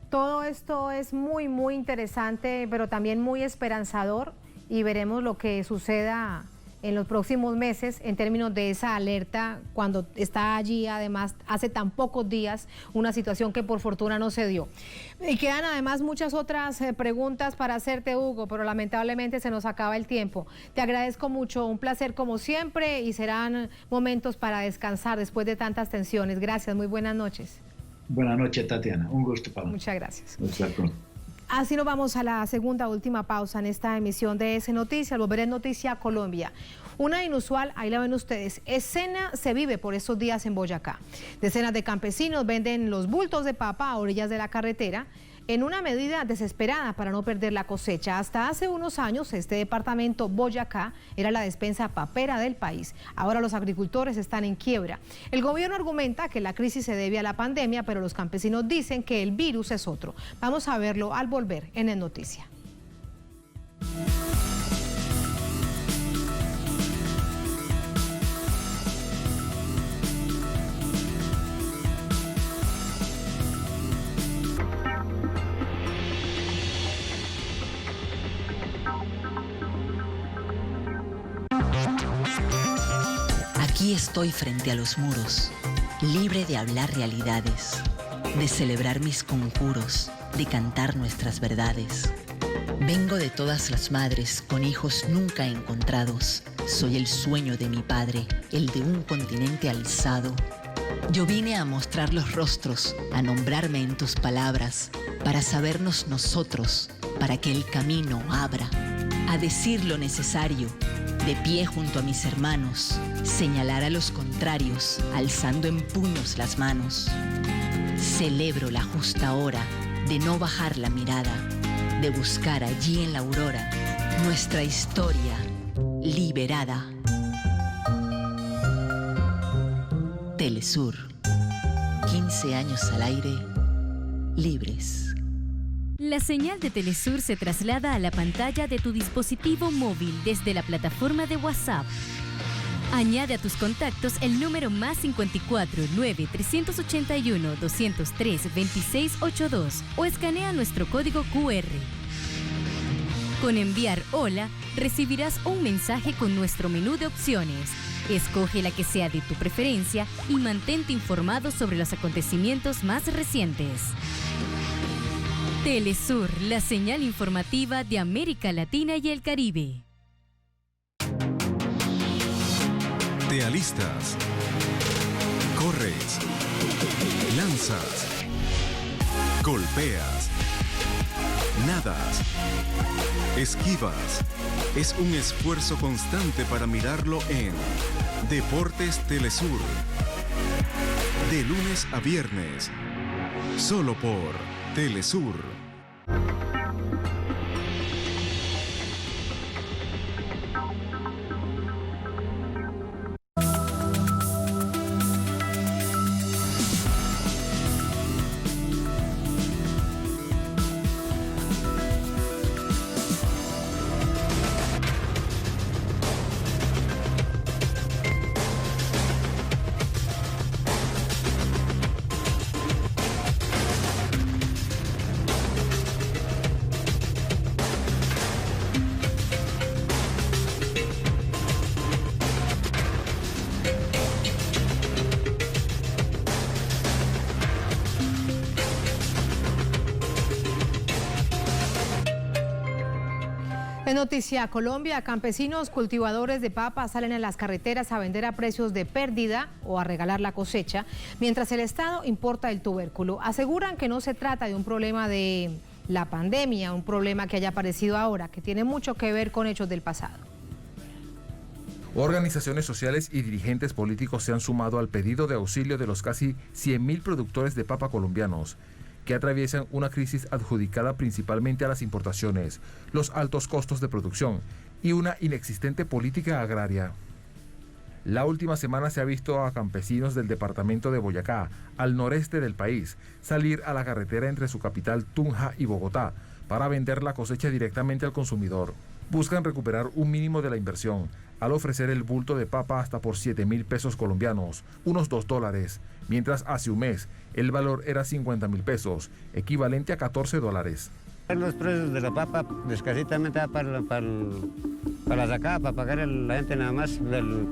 Todo esto es muy, muy interesante, pero también muy esperanzador, y veremos lo que suceda en los próximos meses en términos de esa alerta cuando está allí, además, hace tan pocos días, una situación que por fortuna no se dio? Y quedan además muchas otras preguntas para hacerte, Hugo, pero lamentablemente se nos acaba el tiempo. Te agradezco mucho, un placer como siempre y serán momentos para descansar después de tantas tensiones. Gracias, muy buenas noches. Buenas noches, Tatiana. Un gusto para Muchas gracias. nosotros. Así nos vamos a la segunda última pausa en esta emisión de S Noticias. Volveré en Noticia Colombia. Una inusual, ahí la ven ustedes, escena se vive por estos días en Boyacá. Decenas de campesinos venden los bultos de papa a orillas de la carretera en una medida desesperada para no perder la cosecha. Hasta hace unos años este departamento Boyacá era la despensa papera del país. Ahora los agricultores están en quiebra. El gobierno argumenta que la crisis se debe a la pandemia, pero los campesinos dicen que el virus es otro. Vamos a verlo al volver en El Noticia. Aquí estoy frente a los muros, libre de hablar realidades, de celebrar mis conjuros, de cantar nuestras verdades. Vengo de todas las madres con hijos nunca encontrados. Soy el sueño de mi padre, el de un continente alzado. Yo vine a mostrar los rostros, a nombrarme en tus palabras, para sabernos nosotros, para que el camino abra, a decir lo necesario, de pie junto a mis hermanos, señalar a los contrarios, alzando en puños las manos. Celebro la justa hora de no bajar la mirada, de buscar allí en la aurora nuestra historia liberada. Telesur, 15 años al aire, libres. La señal de Telesur se traslada a la pantalla de tu dispositivo móvil desde la plataforma de WhatsApp. Añade a tus contactos el número +54 9 381 203 2682 o escanea nuestro código QR. Con enviar hola, recibirás un mensaje con nuestro menú de opciones. Escoge la que sea de tu preferencia y mantente informado sobre los acontecimientos más recientes. Telesur, la señal informativa de América Latina y el Caribe. Te alistas, corres, lanzas, golpeas, nadas, esquivas. Es un esfuerzo constante para mirarlo en Deportes Telesur. De lunes a viernes, solo por Telesur. En Noticia Colombia, campesinos cultivadores de papa salen a las carreteras a vender a precios de pérdida o a regalar la cosecha, mientras el Estado importa el tubérculo. Aseguran que no se trata de un problema de la pandemia, un problema que haya aparecido ahora, que tiene mucho que ver con hechos del pasado. Organizaciones sociales y dirigentes políticos se han sumado al pedido de auxilio de los casi 100.000 productores de papa colombianos, que atraviesan una crisis adjudicada principalmente a las importaciones, los altos costos de producción y una inexistente política agraria. La última semana se ha visto a campesinos del departamento de Boyacá, al noreste del país, salir a la carretera entre su capital Tunja y Bogotá para vender la cosecha directamente al consumidor. Buscan recuperar un mínimo de la inversión al ofrecer el bulto de papa hasta por 7.000 pesos colombianos, unos $2, mientras hace un mes el valor era 50.000 pesos, equivalente a $14. Los precios de la papa escasitamente para sacar, para pagar a la gente nada más,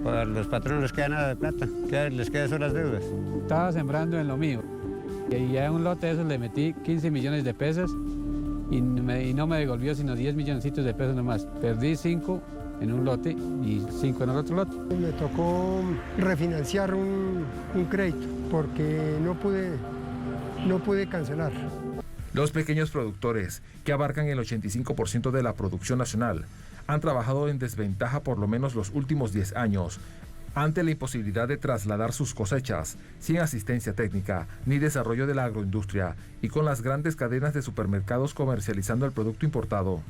para los patrones les queda nada de plata, les queda solo las deudas. Estaba sembrando en lo mío y ya en un lote de esos le metí 15 millones de pesos y no me devolvió sino 10 milloncitos de pesos nomás. Perdí 5 en un lote y 5 en el otro lote. Me tocó refinanciar un crédito porque no pude cancelar. Los pequeños productores, que abarcan el 85% de la producción nacional, han trabajado en desventaja por lo menos los últimos 10 años, ante la imposibilidad de trasladar sus cosechas, sin asistencia técnica ni desarrollo de la agroindustria, y con las grandes cadenas de supermercados comercializando el producto importado.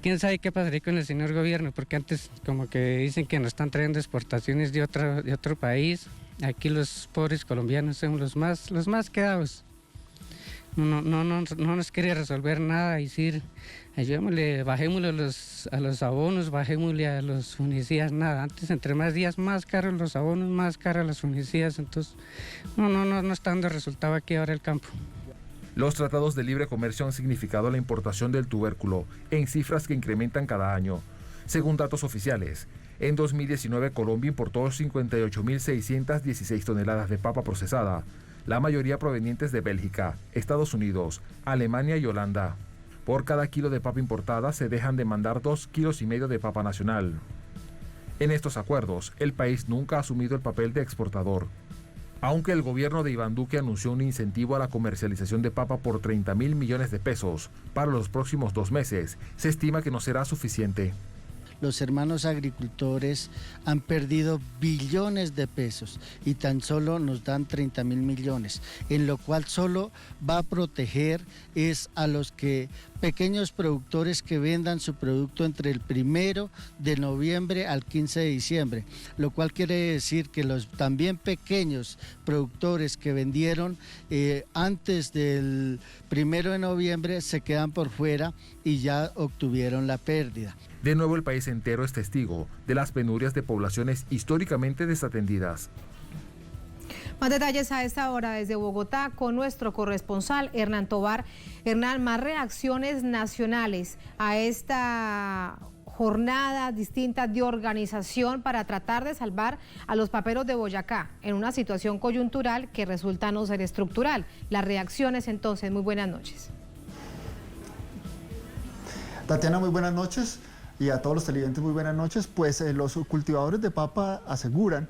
¿Quién sabe qué pasaría con el señor gobierno? Porque antes como que dicen que nos están trayendo exportaciones de otro país. Aquí los pobres colombianos son los más quedados. No nos quiere resolver nada, decir, ayudémosle, bajémosle a los abonos, bajémosle a los fungicidas, nada. Antes, entre más días, más caros los abonos, más caros los fungicidas, entonces no está dando resultado aquí ahora el campo. Los tratados de libre comercio han significado la importación del tubérculo en cifras que incrementan cada año. Según datos oficiales, en 2019 Colombia importó 58.616 toneladas de papa procesada, la mayoría provenientes de Bélgica, Estados Unidos, Alemania y Holanda. Por cada kilo de papa importada se dejan de mandar 2,5 kilos de papa nacional. En estos acuerdos, el país nunca ha asumido el papel de exportador. Aunque el gobierno de Iván Duque anunció un incentivo a la comercialización de papa por 30.000 millones de pesos para los próximos 2 meses, se estima que no será suficiente. Los hermanos agricultores han perdido billones de pesos y tan solo nos dan 30.000 millones, en lo cual solo va a proteger es a los pequeños productores que vendan su producto entre el 1 de noviembre al 15 de diciembre, lo cual quiere decir que los también pequeños productores que vendieron antes del 1 de noviembre se quedan por fuera y ya obtuvieron la pérdida. De nuevo, el país entero es testigo de las penurias de poblaciones históricamente desatendidas. Más detalles a esta hora desde Bogotá con nuestro corresponsal Hernán Tovar. Hernán, más reacciones nacionales a esta jornada distinta de organización para tratar de salvar a los paperos de Boyacá en una situación coyuntural que resulta no ser estructural. Las reacciones entonces, muy buenas noches. Tatiana, muy buenas noches. Y a todos los televidentes muy buenas noches. Pues los cultivadores de papa aseguran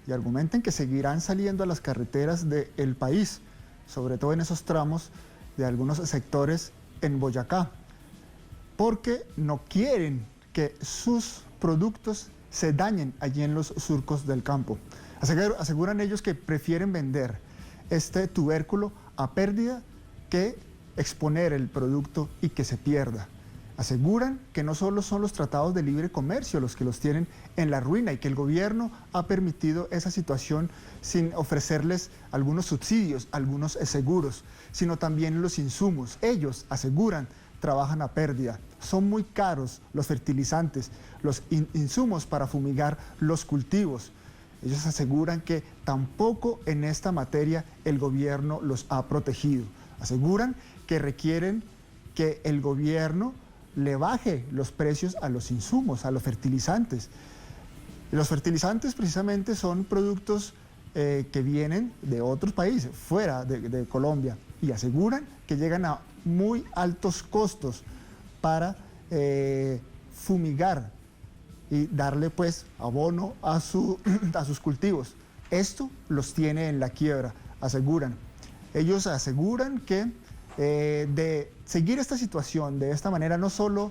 y argumentan que seguirán saliendo a las carreteras del país, sobre todo en esos tramos de algunos sectores en Boyacá, porque no quieren que sus productos se dañen allí en los surcos del campo. Aseguran ellos que prefieren vender este tubérculo a pérdida que exponer el producto y que se pierda. Aseguran que no solo son los tratados de libre comercio los que los tienen en la ruina y que el gobierno ha permitido esa situación sin ofrecerles algunos subsidios, algunos seguros, sino también los insumos. Ellos aseguran trabajan a pérdida. Son muy caros los fertilizantes, los insumos para fumigar los cultivos. Ellos aseguran que tampoco en esta materia el gobierno los ha protegido. Aseguran que requieren que el gobierno le baje los precios a los insumos, a los fertilizantes. Los fertilizantes precisamente son productos que vienen de otros países, fuera de Colombia, y aseguran que llegan a muy altos costos para fumigar y darle pues abono a sus cultivos. Esto los tiene en la quiebra, aseguran. Ellos aseguran que de seguir esta situación de esta manera no solo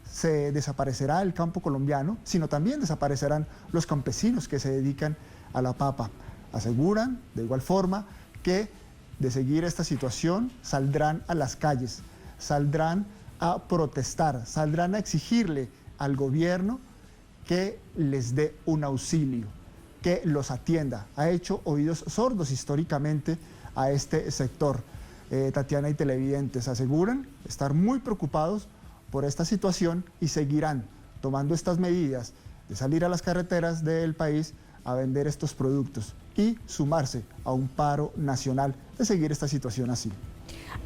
se desaparecerá el campo colombiano, sino también desaparecerán los campesinos que se dedican a la papa. Aseguran de igual forma que de seguir esta situación saldrán a las calles, saldrán a protestar, saldrán a exigirle al gobierno que les dé un auxilio, que los atienda. Ha hecho oídos sordos históricamente a este sector. Tatiana y televidentes aseguran estar muy preocupados por esta situación y seguirán tomando estas medidas de salir a las carreteras del país a vender estos productos y sumarse a un paro nacional de seguir esta situación así.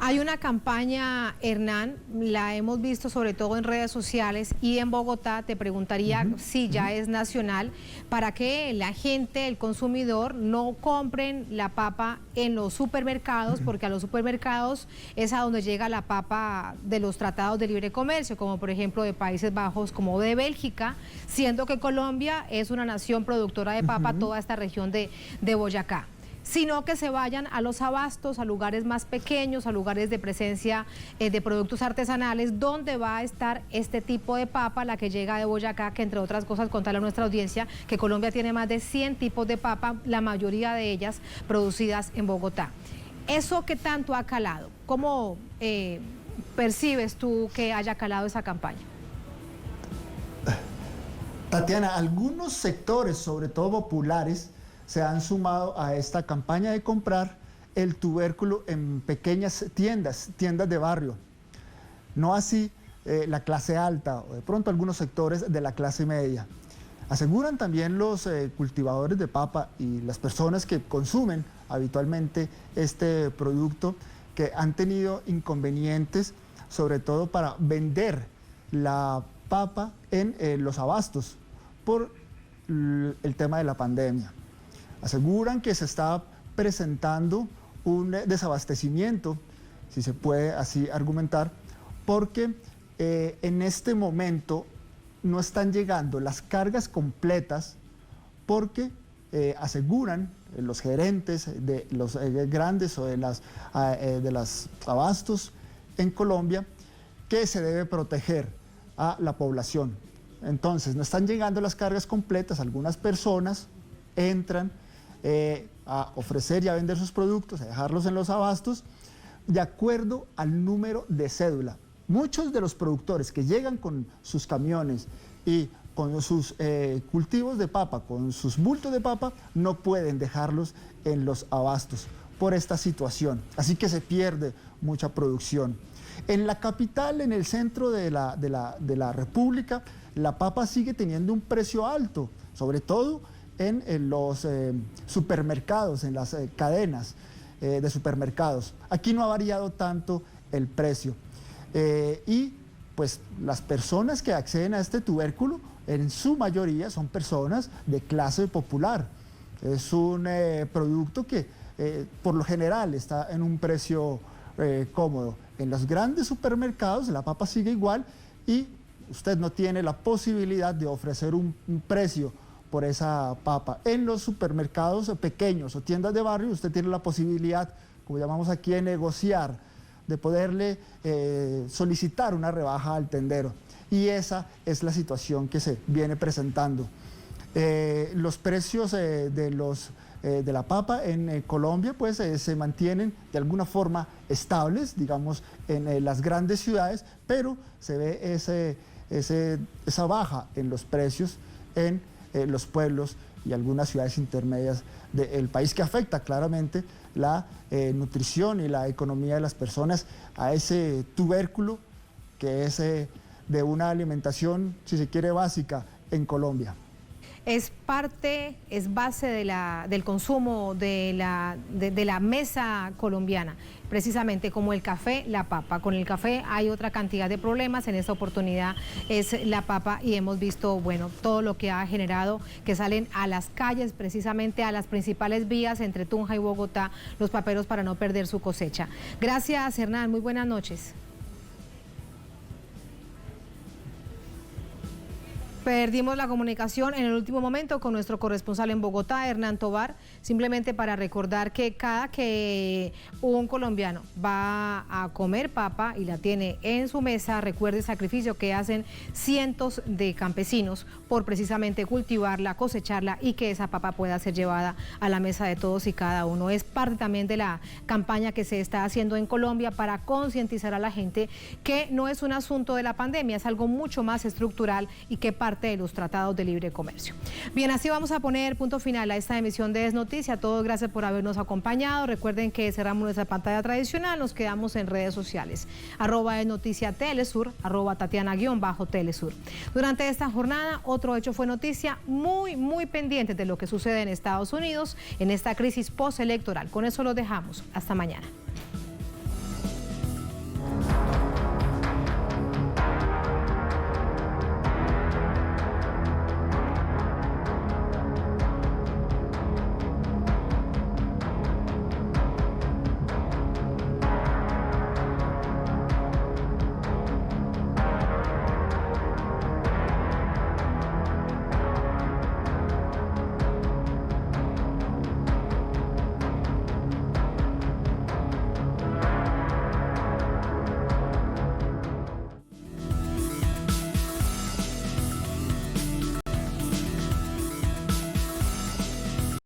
Hay una campaña, Hernán, la hemos visto sobre todo en redes sociales y en Bogotá, te preguntaría si ya es nacional, para que la gente, el consumidor, no compren la papa en los supermercados, porque a los supermercados es a donde llega la papa de los tratados de libre comercio, como por ejemplo de Países Bajos, como de Bélgica, siendo que Colombia es una nación productora de papa, toda esta región de Boyacá, sino que se vayan a los abastos, a lugares más pequeños, a lugares de presencia de productos artesanales, donde va a estar este tipo de papa, la que llega de Boyacá, que entre otras cosas, contarle a nuestra audiencia que Colombia tiene más de 100 tipos de papa, la mayoría de ellas producidas en Bogotá. ¿Eso qué tanto ha calado? ¿Cómo percibes tú que haya calado esa campaña? Tatiana, algunos sectores, sobre todo populares, se han sumado a esta campaña de comprar el tubérculo en pequeñas tiendas de barrio. No así la clase alta o de pronto algunos sectores de la clase media. Aseguran también los cultivadores de papa y las personas que consumen habitualmente este producto que han tenido inconvenientes, sobre todo para vender la papa en los abastos por el tema de la pandemia. Aseguran que se está presentando un desabastecimiento, si se puede así argumentar, porque en este momento no están llegando las cargas completas, porque aseguran los gerentes de los grandes o de las abastos en Colombia que se debe proteger a la población. Entonces, no están llegando las cargas completas, algunas personas entran a ofrecer y a vender sus productos, a dejarlos en los abastos, de acuerdo al número de cédula. Muchos de los productores que llegan con sus camiones y con sus cultivos de papa, con sus bultos de papa, no pueden dejarlos en los abastos por esta situación. Así que se pierde mucha producción. En la capital, en el centro de la República, la papa sigue teniendo un precio alto, sobre todo en los supermercados, en las cadenas de supermercados. Aquí no ha variado tanto el precio. Y pues las personas que acceden a este tubérculo, en su mayoría son personas de clase popular. Es un producto que por lo general está en un precio cómodo. En los grandes supermercados la papa sigue igual y usted no tiene la posibilidad de ofrecer un precio por esa papa. En los supermercados pequeños o tiendas de barrio usted tiene la posibilidad, como llamamos aquí, de negociar, de poderle solicitar una rebaja al tendero. Y esa es la situación que se viene presentando. Los precios de la papa en Colombia pues se mantienen de alguna forma estables, digamos, en las grandes ciudades, pero se ve esa baja en los precios en los pueblos y algunas ciudades intermedias del país, que afecta claramente la nutrición y la economía de las personas a ese tubérculo que es de una alimentación, si se quiere, básica en Colombia. Es base del consumo de la mesa colombiana, precisamente como el café, la papa. Con el café hay otra cantidad de problemas, en esta oportunidad es la papa y hemos visto, bueno, todo lo que ha generado, que salen a las calles, precisamente a las principales vías entre Tunja y Bogotá, los paperos para no perder su cosecha. Gracias, Hernán, muy buenas noches. Perdimos la comunicación en el último momento con nuestro corresponsal en Bogotá, Hernán Tovar, simplemente para recordar que cada que un colombiano va a comer papa y la tiene en su mesa, recuerde el sacrificio que hacen cientos de campesinos por precisamente cultivarla, cosecharla y que esa papa pueda ser llevada a la mesa de todos y cada uno. Es parte también de la campaña que se está haciendo en Colombia para concientizar a la gente que no es un asunto de la pandemia, es algo mucho más estructural y que parte de los tratados de libre comercio. Bien, así vamos a poner punto final a esta emisión de Es Noticia. A todos, gracias por habernos acompañado. Recuerden que cerramos nuestra pantalla tradicional, nos quedamos en redes sociales. @esnoticiatelesur, @Tatiana_Telesur. Durante esta jornada, otro hecho fue noticia, muy pendiente de lo que sucede en Estados Unidos en esta crisis postelectoral. Con eso lo dejamos. Hasta mañana.